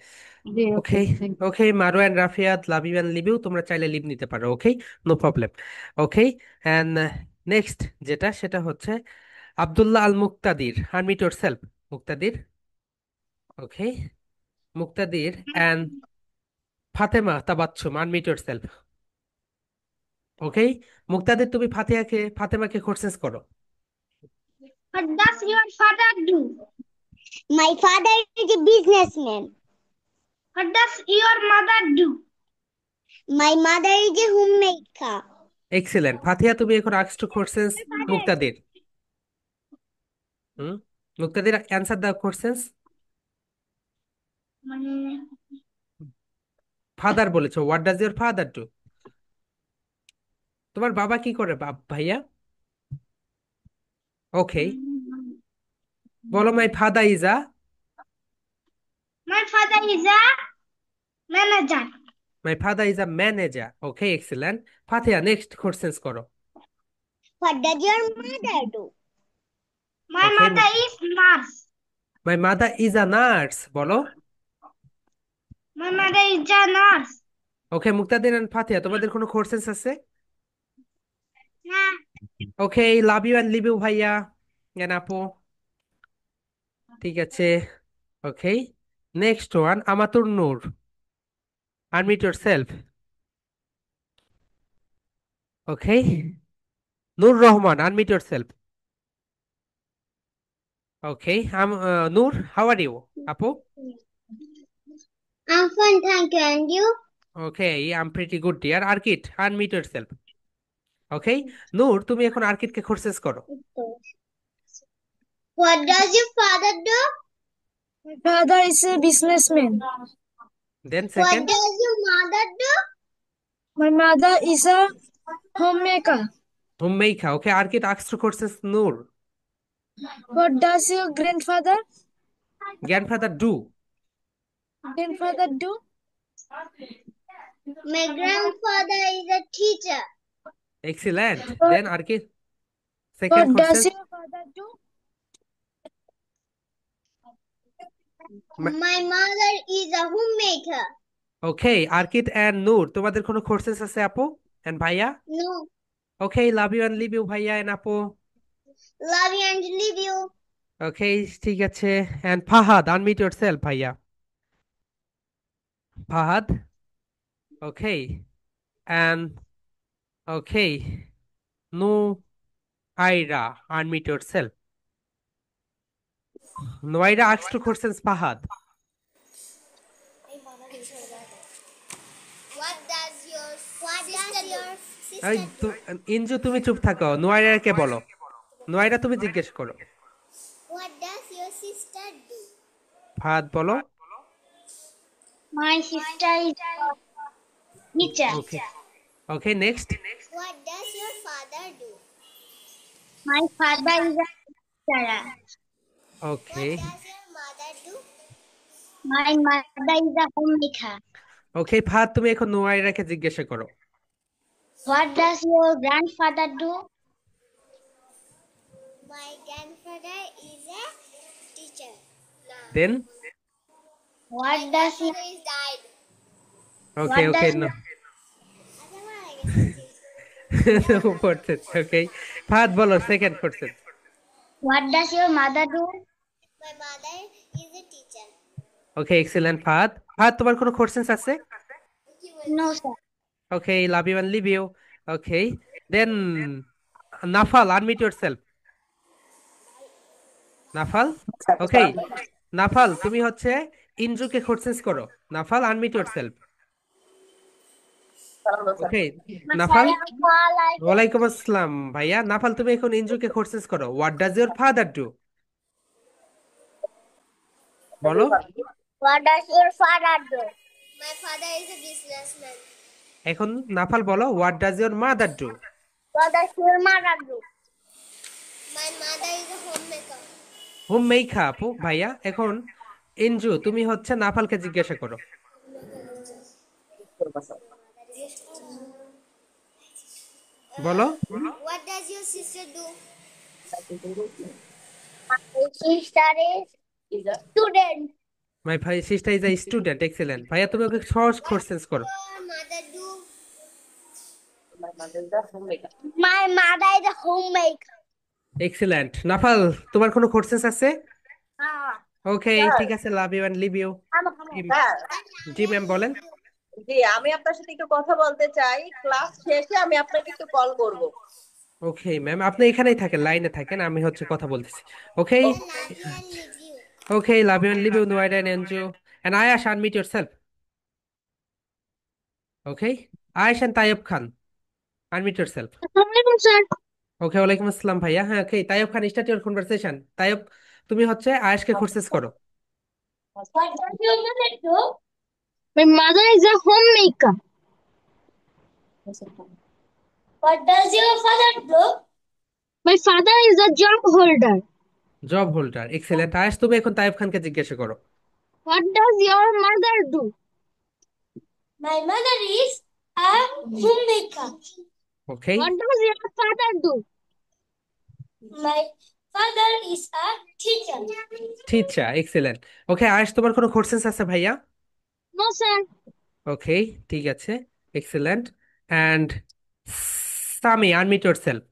জি, okay. Okay, thank okay, Marwa and Rafiad, love you and leave you, তোমরা চাইলে লিভ নিতে পারো। Okay, no problem. Okay. And next যেটা, সেটা হচ্ছে Abdullah Al Muktadir, unmute yourself. Muktadir. Okay, Muktadir and Fatema Tabassum, unmute yourself. Okay, Muktadir, তুমি ফাতেমাকে কোর্সেস করো। What does your father do? My father is a businessman. What does your mother do? My mother is a homemaker. Excellent. Fatiha, তুমি এখন ask two courses Muktadir. Hmm, Muktadir, answer the courses. Father বলেছো, what does your father do? তোমার বাবা কি করে ভাইয়া? ওকে, বলো my father is a. My father is a manager. My father is a manager. Okay, excellent. Fatiha, next courses করো। What does your mother do? My okay, mother is nurse. My mother is a nurse বলো। My mother is a nurse. Okay, Muktadir and Fatiha, তোমাদের কোনো কোর্সেস আছে? Nah. Okay, love you and leave you ভাইয়া এন্ড আপু। ঠিক আছে। Okay, next one Amatur Noor, unmute yourself. Okay, Noor Rahman, unmute yourself. Okay, Noor, how are you আপু? I'm fine, thank you. And you? Okay, I am pretty good dear. Archit, unmute yourself. Okay, Noor, তুমি এখন আর্কিটকে কোর্সেস করো। What does your father do? My father is a businessman. Then What second. does your mother do? My mother is a homemaker. Homemaker. Okay, আর্কিট ask two courses Noor. What does your Grandfather do. grandfather do? My grandfather is a teacher. Excellent. What, Then Arkit, second what does question. your father do? My mother is a homemaker. Okay, Arkit and Noor, তোমাদের কোনো কোর্সেস আছে আপু and ভাইয়া? No, Okay, love you and leave you ভাইয়া and আপু. love you and leave you. Okay, ঠিক আছে. And Fahad, unmute yourself ভাইয়া. Fahad. Okay. And okay. No Aira, unmute yourself. Noaira asked two questions, Fahad. Sister do? ইঞ্জু তুমি চুপ থাকো, নোয়াইরাকে বলো। নোয়াইরা তুমি জিজ্ঞেস করো। What does your sister do? Fahad বলো। My sister is a teacher. Okay okay, next. What does your father do? My father is a teacher. Okay What does your mother do? My mother is a homemaker. ওকে, ফাহাদ তুমি এখন নোয়াইরাকে জিজ্ঞাসা করো। What does your grandfather do? My grandfather is a teacher. Then What does your is died? Okay What okay, does no courses. Okay, Fahad বলো second courses. What does your mother do? My mother is a teacher. Okay, excellent Fahad. Fahad তোমার কোনো কোর্সেস আছে? No, sir. Okay, love you and leave you. Okay, then Nafal, unmute yourself. নাফাল, ওকে। নাফাল তুমি হচ্ছে ইনজুকে কোর্সেস করো। নাফাল, আনমিউট ইয়োরসেলফ। ওকে, নাফাল। ওয়ালাইকুম আসসালাম ভাইয়া। নাফাল তুমি এখন ইনজুকে কোর্সেস করো। What does your father do? বলো। What does your father do? My father is a businessman. এখন নাফাল বলো, what does your mother do? What does your mother do? My mother is a homemaker. Homemaker আপু ভাইয়া। এখন ইনজু তুমি হচ্ছে নাফালকে জিজ্ঞাসা করো। বলো। What does your sister do? My sister is a student. মাই ভাই sister is a student. Excellent ভাইয়া, তুমি ওকে সহজ কোর্সেস করো। Your mother do? My mother is a homemaker. Excellent. Nafal তোমার কোনো কোর্সেস আছে? Ah. ওকে, ঠিক আছে, love you and leave you. Sir, জি ম্যাম বলেন। জি আমি আপনার সাথে একটু কথা বলতে চাই। ক্লাস শেষে আমি আপনাকে একটু কল করব। ওকে ম্যাম, আপনি এখানেই থাকেন, লাইনে থাকেন, আমি হচ্ছে কথা বলতেছি। Okay okay, love you and leave you Nowaida and Anju and Ayash, unmute yourself. Okay, Ayesh and Taiyab Khan, unmute yourself. Assalamualaikum, sir. Okay, ওয়ালাইকুম আসসালাম ভাইয়া। হ্যাঁ, okay, Taiyab Khan, start your conversation. Taiyab তুমি হচ্ছে আয়েশকে কোর্সেস করো। What does your mother do? My mother is a homemaker. What does your father do? My father is a job holder. Job holder. Excellent. Ayesh তুমি এখন তাইয়ব খানকে জিজ্ঞাসা করো। What does your mother do? My mother is a homemaker. Okay, What does your father do? My father is a teacher. Teacher. Excellent. Okay, Ayesh তোমার কোনো কোর্সেস আছে ভাইয়া? No, sir. ওকে, ঠিক আছে, excellent. And Sami, unmute yourself.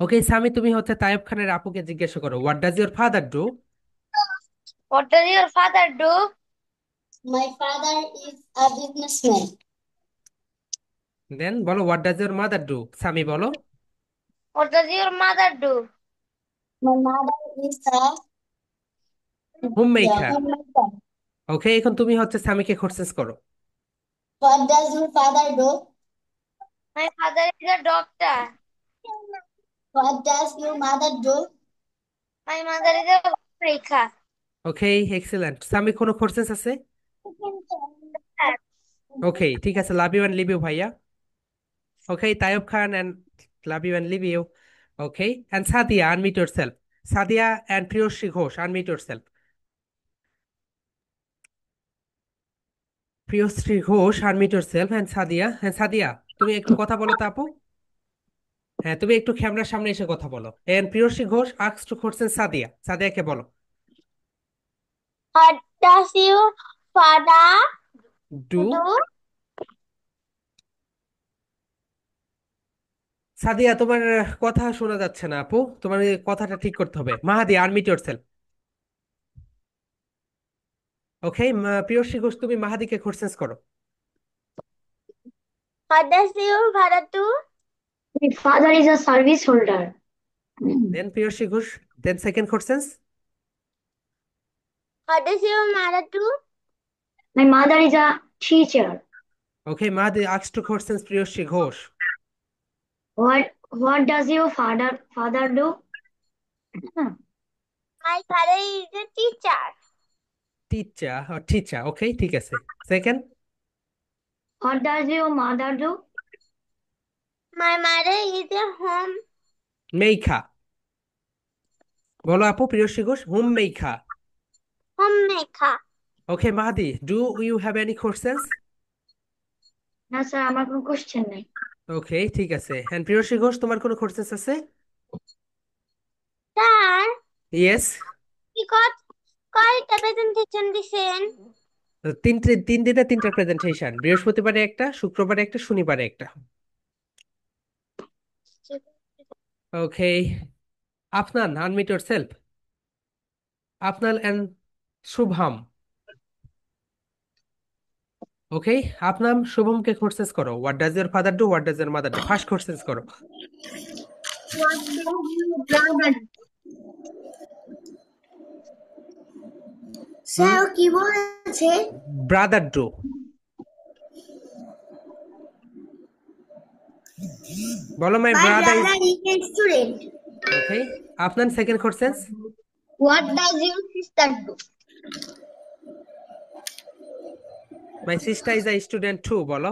Okay, Sami তুমি হচ্ছে তাইয়ব খানের আপুকে জিজ্ঞাসা করো, what does your father do? What does your father do? My father is a businessman. Then বলো, what does your mother do? Sami বলো। What does your mother do? My mother is a home maker. homemaker. ওকে, এখন তুমি হচ্ছে সামিকে কোর্সেস করো। What does your father do? My father is a doctor. What does your mother do? My mother is a homemaker. Okay, excellent. Sami কোনো কোর্সেস আছে? ওকে, ঠিক আছে, love you and leave you ভাইয়া। Okay, Taiyab Khan and love you and leave you. Okay. And Sadia, unmute yourself. Sadia and Priyoshi Ghosh, unmute yourself. Priyoshi Ghosh, unmute yourself. And Sadia, তুমি একটু কথা বলো তো আপু। হ্যাঁ, তুমি একটু ক্যামেরার সামনে এসে কথা বলো। And Priyoshi Ghosh asks to question Sadia. সাদিয়াকে বলো। What does your father Do. do? Sadia, তোমার কথা শোনা যাচ্ছে না আপু, তোমার এই কথাটা ঠিক করতে হবে। মাহাদি, আনমিউট ইয়োরসেলফ। ওকে, প্রিয়সী ঘোষ, তুমি মাহাদিকে কোশ্চেন্স করো। What does your father do? My father is a service holder. Then Priyoshi Ghosh, then second questions. What does your mother do? My mother is a teacher. Okay, Mahadi asks to questions Priyoshi Ghosh. What does your father do? My father is a teacher. Teacher, okay, ঠিক আছে। Second. What does your mother do? My mother is a home maker. বলো আপু, Priyoshi Ghosh, maker. homemaker. Okay Mahadi, do you have any questions? না স্যার, আমার কোনো কোশ্চেন নেই। ওকে, ঠিক আছে। এন্ড প্রিয়সী ঘোষ, তোমার কোনো কোশ্চেন্স আছে? Sir, yes. কি কয়টা প্রেজেন্টেশন দিছেন? তিন দিনে তিনটা প্রেজেন্টেশন, বৃহস্পতিবারে একটা, শুক্রবারে একটা, শনিবারে একটা। Okay, Afnan, unmute yourself. Afnan and Shubham. Okay, Afnan শুভমকে কোশ্চেন্স করো। What does your father do, what does your mother do, first questions করো। What does your brother do? Sir কি বলেছে? Brother do. বলো, my My brother brother is a student. ওকে, Afnan second questions. What does your sister do? My sister is a student too, বলো।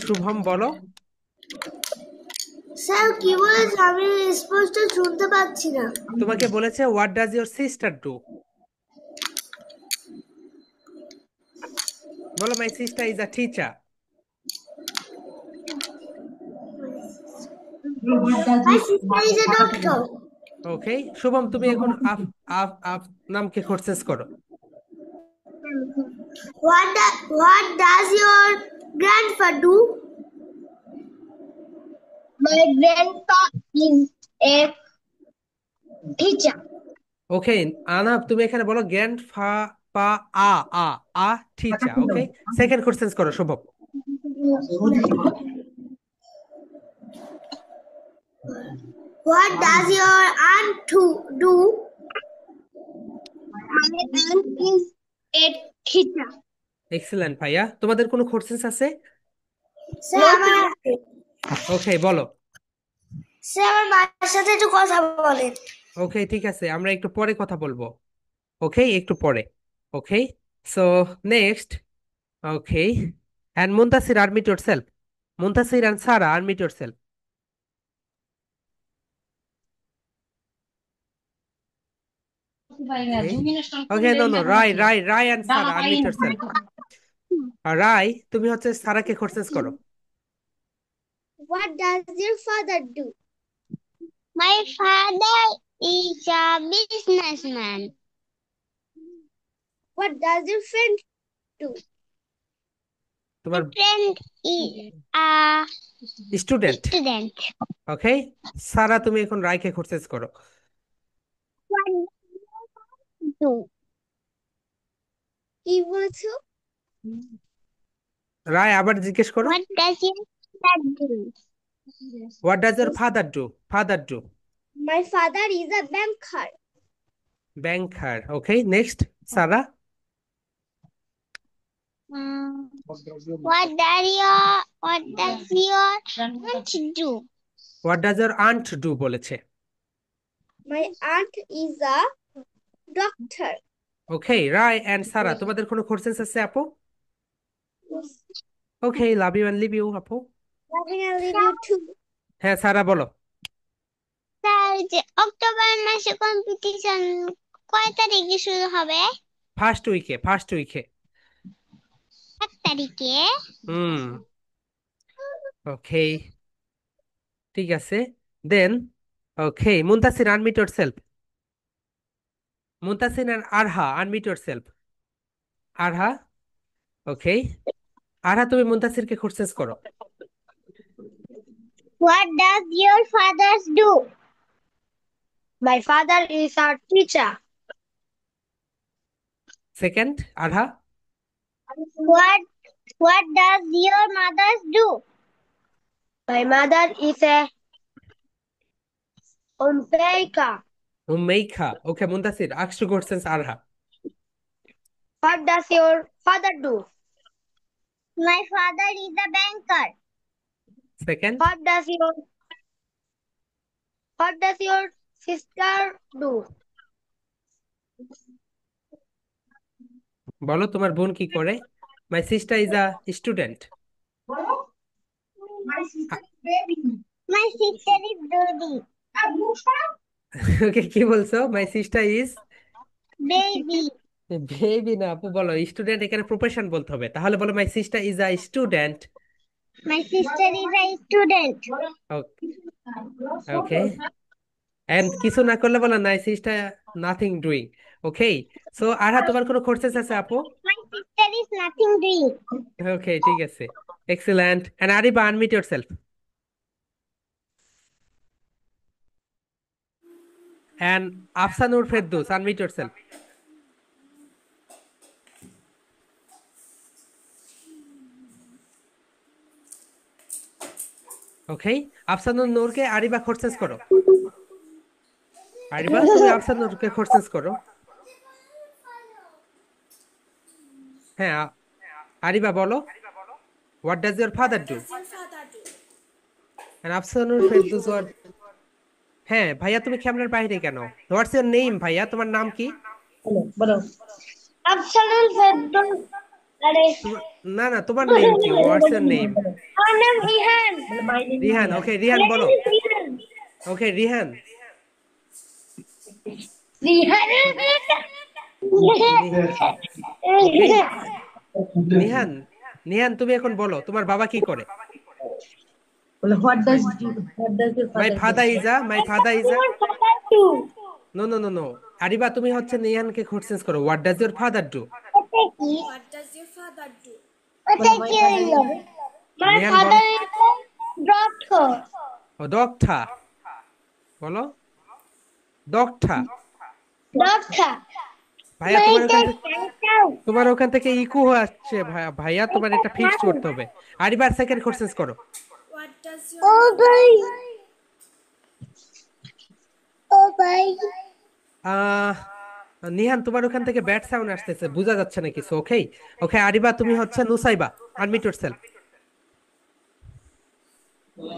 শুভম বলো। স্যার কি বলেছে? আমি স্পষ্ট শুনতে পাচ্ছি না। তোমাকে বলেছে what does your sister do. বলো, my sister is a teacher. My sister is a doctor. Okay, Shubham, তুমি এখন আফ আফ আফ নামকে কোশ্চেন্স করো। What does your grandfather do? My grandpa is a teacher. ওকে, আনাপ, তুমি এখানে বলো গ্র্যান্ড ফা পা a a a teacher. Okay, second questions করো Shubham. What does your aunt do? My aunt is a teacher. Excellent ভাইয়া, তোমাদের কোনো কোশ্চেন্স আছে? স্যার, ওকে, বলো। আমার মায়ের সাথে একটু কথা বলেন। ওকে, ঠিক আছে, আমরা একটু পরে কথা বলবো। ওকে, একটু পরে। Okay, so next. Okay, and Muntasir, unmute yourself. Muntasir and Sarah, unmute yourself. Okay, no, Rai and Sarah, unmute yourself. Rai, তুমি হচ্ছে সারাকে কোশ্চেন্স করো। What does your father do? My father is a businessman. What does your friend do? তোমার Friend is a student. student. ওকে, সারা, তুমি এখন রাইকে কোশ্চেন্স করো। What do? কি বলছো? রায়, আবার জিজ্ঞেস করো। What does your dad do? What does your father do, father do. My father is a banker. Banker. Okay, next Sara. What does your aunt do? What does your aunt do বলেছে। My aunt is a doctor. Okay, Roy and Sara, তোমাদের কোনো কোশ্চেন্স আছে আপু? Okay, love you and leave you আপু। হ্যাঁ সারা বলো। স্যার, যে অক্টোবর মাসে কম্পিটিশন কয় তারিখে শুরু হবে? ফার্স্ট উইকে। 1 তারিখে। হুম, ওকে, ঠিক আছে। Then okay, Muntasir unmute yourself. Muntasir and Arha unmute yourself. Arha, okay. Arha তুমি মুনতাসিরকে কোশ্চেন করো। What does your father do? My father is a teacher. Second, Arha. What What does your mother do? My mother is a homemaker. মেইখা, okay. Muntasir ask two questions Arha. What does your father do? My father is a banker. Second, What does your sister do? বলো তোমার বোন কি করে। মাই sister is a student. My sister is baby. My sister is baby. ওকে, কি বলছো? মাই সিস্টার ইজ Baby. বেবি না আপু, বলো স্টুডেন্ট, এখানে প্রফেশন বলতে হবে। তাহলে বলো my sister is a student. My sister is a student. Okay, and কিছু না করলে বলো my sister nothing doing. Okay, so Arha তোমার কোনো কোর্সেস আছে আপু? My sister is nothing doing. Okay, ঠিক আছে, excellent. And Ariba unmute yourself. And Afsanur Ferdous unmute yourself. Okay, Afsanur নূরকে আরিবা কোর্সেস করো। আরিবা তুমি আফসানুরকে কোর্সেস করো। হ্যাঁ, আরিবা বলো, what does your father do? And Afsanur Ferdous হ্যাঁ ভাইয়া, তুমি ক্যামেরার বাইরে কেন? হোয়াটস ইওর নেম ভাইয়া, তোমার নাম কি? Absolute Ferdous. না না, তোমার নেম কি? What's your name? Our name Rihan. Rihan, okay Rihan বলো। ওকে রিহান। Rihan. ওকে, নিহান, নিহান তুমি এখন বলো তোমার বাবা কি করে। What does your my father do? Father is a no no no no. Ariba তুমি হচ্ছে নিহানকে কোশ্চেন করো, what does your father do? What does your father do? My Rihan, father bol. is a doctor. Oh doctor, বলো ডক্টর। Doctor. ভাইয়া তোমার ওখান থেকে ইকো আসছে ভাইয়া, ভাইয়া তোমার এটা ফিক্স করতে হবে। আরিবার সেকেন্ড কোশ্চেন করো। What does your Oh boy. Oh boy. Nihan তোমার ওখান থেকে ব্যাড সাউন্ড আসতেছে, বোঝা যাচ্ছে না কিছু। ওকে, ওকে আরিবা তুমি হচ্ছে নুসাইবা আনমিউট ইয়োরসেলফ।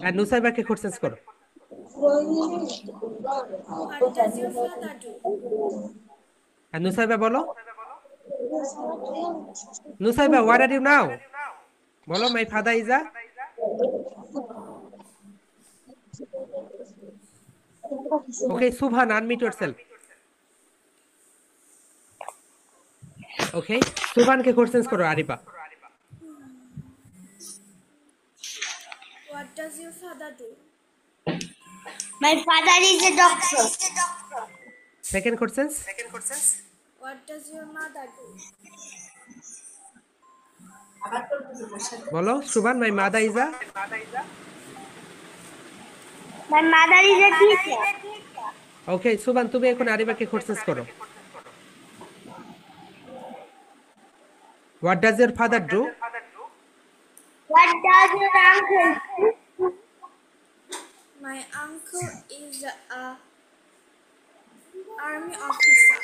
আর নুসাইবাকে কোশ্চেন করো। What does your father do? আর নুসাইবা বলো, নুসাইবা হোয়াট আর ইউ নাও? বলো মাই ফাদার ইজ আ। ওকে, সুবহান আনমিউট ইয়োরসেলফ। ওকে, সুবহানকে কোশ্চেন করো আরিবা। What does your father do? My father is a doctor. Second question. What does your mother do? বলো সুবহান, মাই mother is a. My mother is a teacher. ওকে সুবহান, তুমি এখন আরিবাকে কোশ্চেন করো, what does your father do? What does your uncle do? My uncle is a army officer.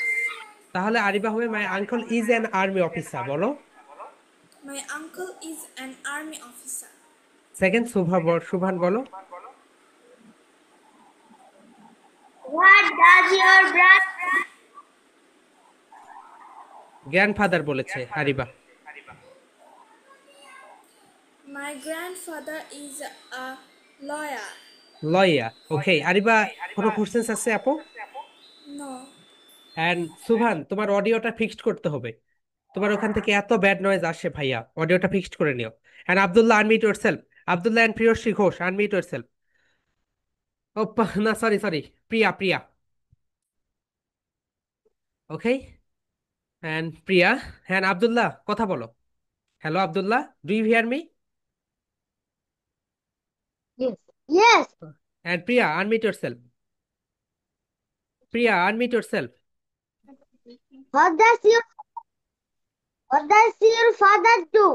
তাহলে আরিবা হবে মাই uncle is an army officer. বলো My uncle is an army officer. Second সুবহান বলো। What does your brother? Grandfather বলেছে আরিবা। My grandfather is a lawyer. লয়া। ওকে, আরিবা কোনো কোশ্চেন্স আছে আপু? No. এন্ড সুভান, তোমার অডিওটা ফিক্সড করতে হবে। তোমার ওখান থেকে এত ব্যাড নয়েজ আসে ভাইয়া, অডিওটা ফিক্সড করে নিও। And Abdullah, unmute yourself. Abdullah and Priyashree Ghosh, unmute yourself. Oh না, sorry sorry, Priya Priya. Okay, and Priya and Abdullah কথা বলো। Hello Abdullah, do you hear me? Yes. Yes. And Priya, unmute yourself. Priya, unmute yourself. What does your father do?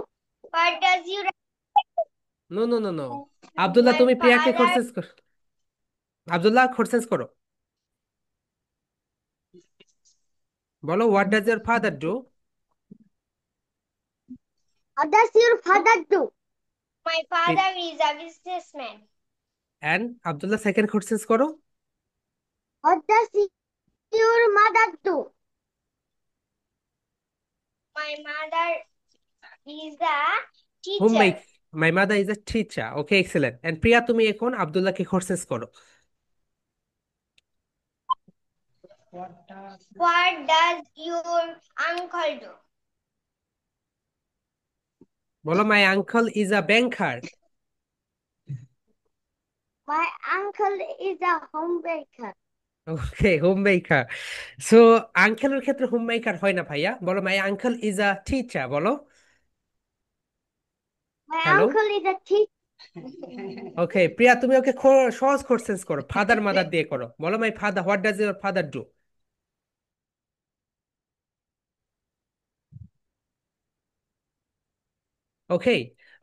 What does your no no no no, Abdullah তুমি প্রিয়াকে father কোশ্চেন্স করো। আব্দুল্লাহ কোশ্চেন্স করো, বলো what does your father do? What does your father do? My father is a businessman. And Abdullah second questions করো। What does your mother do? My mother is a home teacher. Make my mother is a teacher. Okay, excellent. And Priya তুমি এখন আব্দুল্লাহকে কোশ্চেন্স করো। What does your uncle do? বলো my uncle is a banker. My uncle is a homemaker. Okay, homemaker. So আঙ্কেলের ক্ষেত্রে হোম মেকার হয় না ভাইয়া, বলো my uncle is a teacher. বলো My hello. uncle is a teacher. Okay Priya, তুমি ওকে সহজ কোশ্চেন্স করো, ফাদার মাদার দিয়ে করো। বলো my father, what does your father do? Okay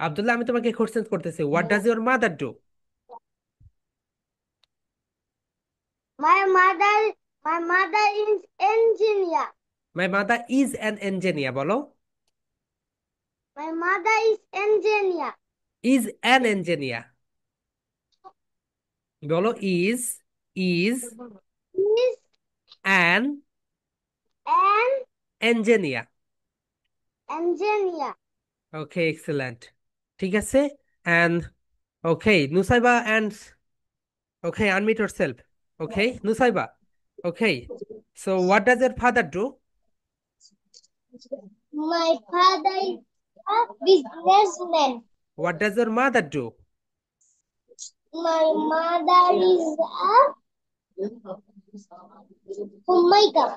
Abdullah, আমি তোমাকে কোশ্চেন্স করতেছি, what does your mother do? My mother is engineer. My mother is an engineer. বলো My mother is engineer. Is an engineer. বলো is is Is an an engineer. engineer. Okay, excellent. ঠিক আছে। And okay Nusaiba and okay unmute yourself. Okay Nusaiba. Okay, so what does your father do? My father is a businessman. What does your mother do? My mother is a homemaker.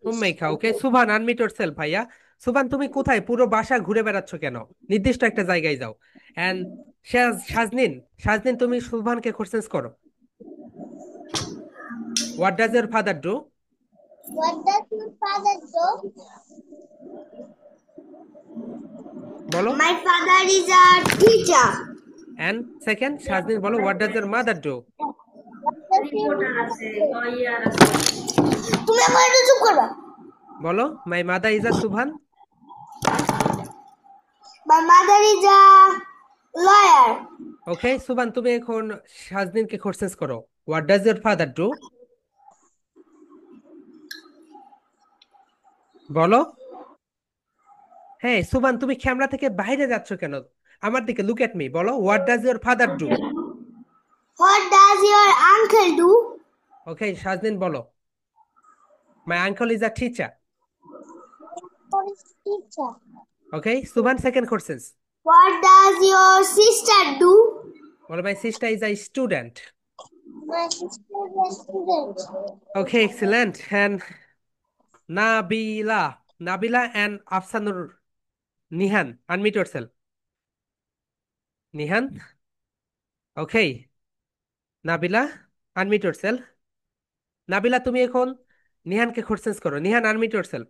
Homemaker. Okay Subhan, unmute yourself ভাইয়া। সুভান তুমি কোথায়, পুরো বাসা ঘুরে বেড়াচ্ছ কেন? নির্দিষ্ট একটা জায়গায় যাও। এন্ড শাজনিন, শাজনিন তুমি সুভানকে কোশ্চেন্স করো, what does your father do? What does your father do? বলো। My father is a teacher. And second Shaznin বলো, what does your mother do? তুমি আমার একটু চুপ করবা। বলো মাই মাদার ইজ আ সুভান। My mother is a lawyer. ওকে সুভান, তুমি এখন শাজনিনকে কোশ্চেন্স করো, what does your father do? বলো। হ্যাঁ সুভান, তুমি ক্যামেরা থেকে বাইরে যাচ্ছ কেন? আমার দিকে লুক এট মি। বলো what does your father do? What does your uncle do? Okay Shaznin বলো, my uncle is a teacher. What is teacher? Okay Subhan, second questions. What does your sister do? বলো my sister is a student. My sister is a student. Okay excellent. And Nabila, Nabila and Afsanur Nihan, unmute yourself. Nihan. Okay Nabila, unmute yourself. Nabila তুমি এখন নিহানকে কোশ্চেন্স করো, Nihan unmute yourself.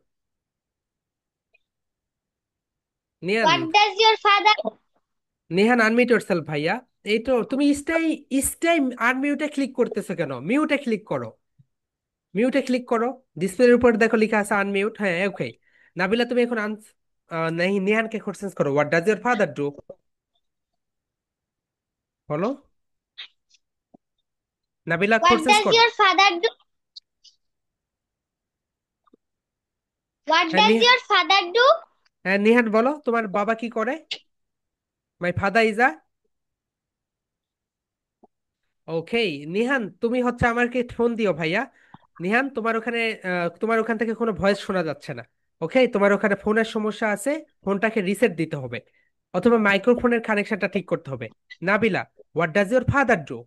Nihan, What does your father? Nihan unmute yourself ভাইয়া। এই তো তুমি স্টাই স্টাই আনমিউটে ক্লিক করতেছো কেন? মিউটে ক্লিক করো, মিউটে ক্লিক করো। ডিসপ্লের উপর দেখো লেখা আছে আনমিউট। হ্যাঁ ওকে নাবিলা, তুমি এখন নিহানকে কোশ্চেন্স করো, what does your father do? বলো নাবিলা, What কোশ্চেন্স does করো। your father do? What হ্যাঁ does your father do? হ্যাঁ নিহান বলো, তোমার বাবা কি করে? মাই ফাদার ইজ আ ওকে। নিহান তুমি হচ্ছে আমাকে ফোন দিও ভাইয়া। নিহান তোমার ওখান থেকে কোনো ভয়েস শোনা যাচ্ছে না। ওকে, তোমার ওখানে ফোনের সমস্যা আছে, ফোনটাকে রিসেট দিতে হবে অথবা মাইক্রোফোনের কানেকশনটা ঠিক করতে হবে। Nabila, what does your father do?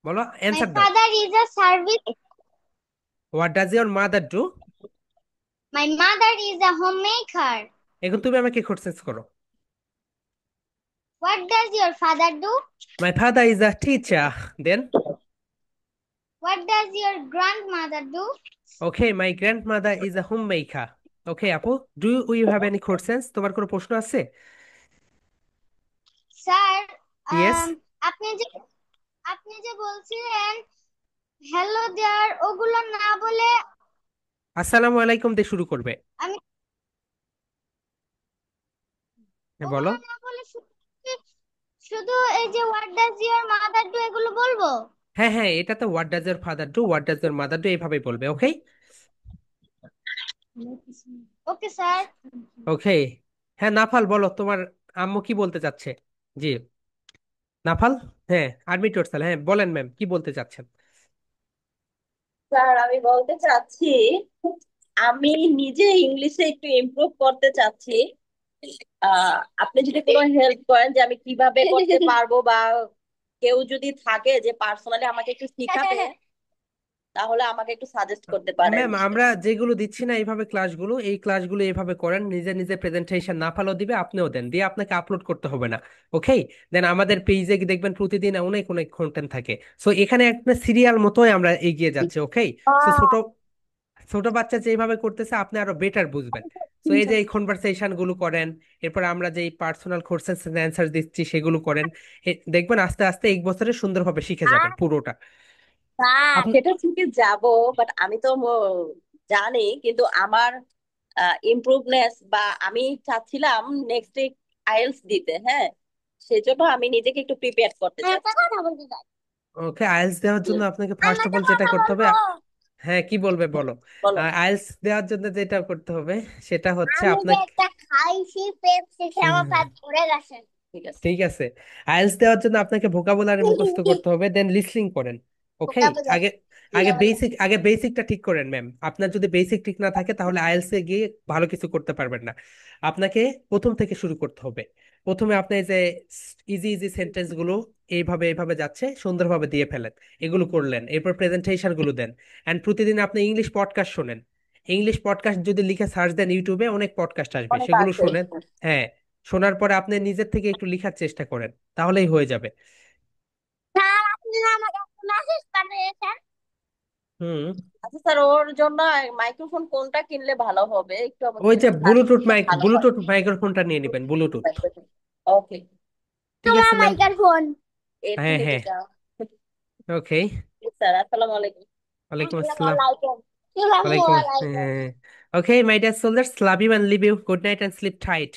বলো, My অ্যান্সার দাও। father is a service. What does your mother do? My mother is a homemaker. এখন তুমি আমাকে কোশ্চেন করো। What does your father do? My father is a teacher. Then What does your grandmother do? Okay, my grandmother is a homemaker. Okay আপু, do you have any questions? তোমার কোনো প্রশ্ন আছে? Sir, yes. আপনি যে আপনি যে বলছিলেন হ্যালো দেয়ার, ওগুলো না বলে আসসালামু আলাইকুম দিয়ে শুরু করবে। আমি হ্যাঁ, বলো। ওগুলো না বলে শুধু এই যে what does your mother do এগুলো বলবো? হ্যাঁ হ্যাঁ, এটা তো what does your father do, what does your mother do এইভাবেই বলবে। ওকে ওকে স্যার। ওকে। হ্যাঁ নাফাল, বলো তোমার আম্মু কি বলতে চাচ্ছে। জি নাফাল। হ্যাঁ আর্মি টোটসাল, হ্যাঁ বলেন ম্যাম, কি বলতে চাচ্ছেন? স্যার আমি বলতে চাচ্ছি আমি নিজে ইংলিশে একটু ইমপ্রুভ করতে চাচ্ছি। আপনি যদি কোনো হেল্প করেন যে আমি কিভাবে করতে পারবো, বা কেউ যদি থাকে যে পার্সোনালি আমাকে একটু শিখাবে, তাহলে আমাকে একটু সাজেস্ট করতে পারেন। ম্যাম আমরা যেগুলো দিচ্ছি না এইভাবে ক্লাসগুলো, এই ক্লাসগুলো এইভাবে করেন, নিজে নিজে প্রেজেন্টেশন নাফালও দিবে, আপনিও দেন, দিয়ে আপনাকে আপলোড করতে হবে না। ওকে, দেন আমাদের পেজে দেখবেন প্রতিদিন অনেক অনেক কন্টেন্ট থাকে। সো এখানে একটা সিরিয়াল মতোই আমরা এগিয়ে যাচ্ছি। ওকে, সো ছোট ছোট বাচ্চা যেভাবে করতেছে আপনি আরো বেটার বুঝবেন। তো এই যে এই কনভারসেশন গুলো করেন, এরপর আমরা যে পার্সোনাল কোশ্চেন অ্যান্সার দিচ্ছি সেগুলো করেন, দেখবেন আস্তে আস্তে এক বছরে সুন্দরভাবে শিখে যাবেন পুরোটা। আপনি সেটা শিখে যাব, বাট আমি তো জানি, কিন্তু আমার ইমপ্রুভনেস বা আমি চাচ্ছিলাম নেক্সট উইক আইএলটিএস দিতে। হ্যাঁ, সেজন্য আমি নিজেকে একটু প্রিপেয়ার করতে আমি একটা চাচ্ছি। কথা বলতে চাই। ওকে, আইএলটিএস দেওয়ার জন্য আপনাকে আমি ফার্স্ট অফ একটা অল যেটা কথা করতে হবে, বলবো। হ্যাঁ কি বলবে বলো। বলো। আইএলটিএস দেওয়ার জন্য যেটা করতে হবে সেটা হচ্ছে আমি যে আপনাকে, একটা খাইছি পেপসি খেয়ে আমার পেট ভরে গেছে। ঠিক আছে। ঠিক আছে, আইএলটিএস দেওয়ার জন্য আপনাকে ভোকাবুলারি মুখস্থ করতে হবে, দেন লিসনিং করেন। ওকে, আগে আগে বেসিকটা ঠিক করেন ম্যাম। আপনার যদি বেসিক ঠিক না থাকে তাহলে আইএলটিএস এ গিয়ে ভালো কিছু করতে পারবেন না। আপনাকে প্রথম থেকে শুরু করতে হবে। প্রথমে আপনি এই যে ইজি ইজি সেন্টেন্স গুলো এইভাবে এইভাবে যাচ্ছে সুন্দরভাবে দিয়ে ফেলেন, এগুলো করলেন, এরপর প্রেজেন্টেশন গুলো দেন। এন্ড প্রতিদিন আপনি ইংলিশ পডকাস্ট শোনেন। ইংলিশ পডকাস্ট যদি লিখে সার্চ দেন ইউটিউবে অনেক পডকাস্ট আসবে, অনেক সেগুলো আছে। শোনেন। হ্যাঁ, শোনার পরে আপনি নিজের থেকে একটু লেখার চেষ্টা করেন, তাহলেই হয়ে যাবে। স্যার, আপনি না আমাকে একটা মেসেজ পাঠিয়েছেন। হুম। আচ্ছা স্যার, ওর জন্য মাইক্রোফোন কোনটা কিনলে ভালো হবে একটু আমাকে ওই যে যদি সাজেস্ট করলে ভালো হয়। ব্লুটুথ মাইক্রোফোনটা নিয়ে নেবেন, ব্লুটুথ। ওকে, ঠিক আমার আছে ম্যাম। মাইক্রোফোন। এটি হ্যাঁ নিতে হ্যাঁ। চাও? ওকে। স্যার আসসালামু আলাইকুম। ওয়ালাইকুম আসসালামু আসসালাম। আলাইকুম। আসসালামু ওয়ালাইকুম আলাইকুম। হ্যাঁ। Okay my dear soldiers, love you and leave you, good night and sleep tight.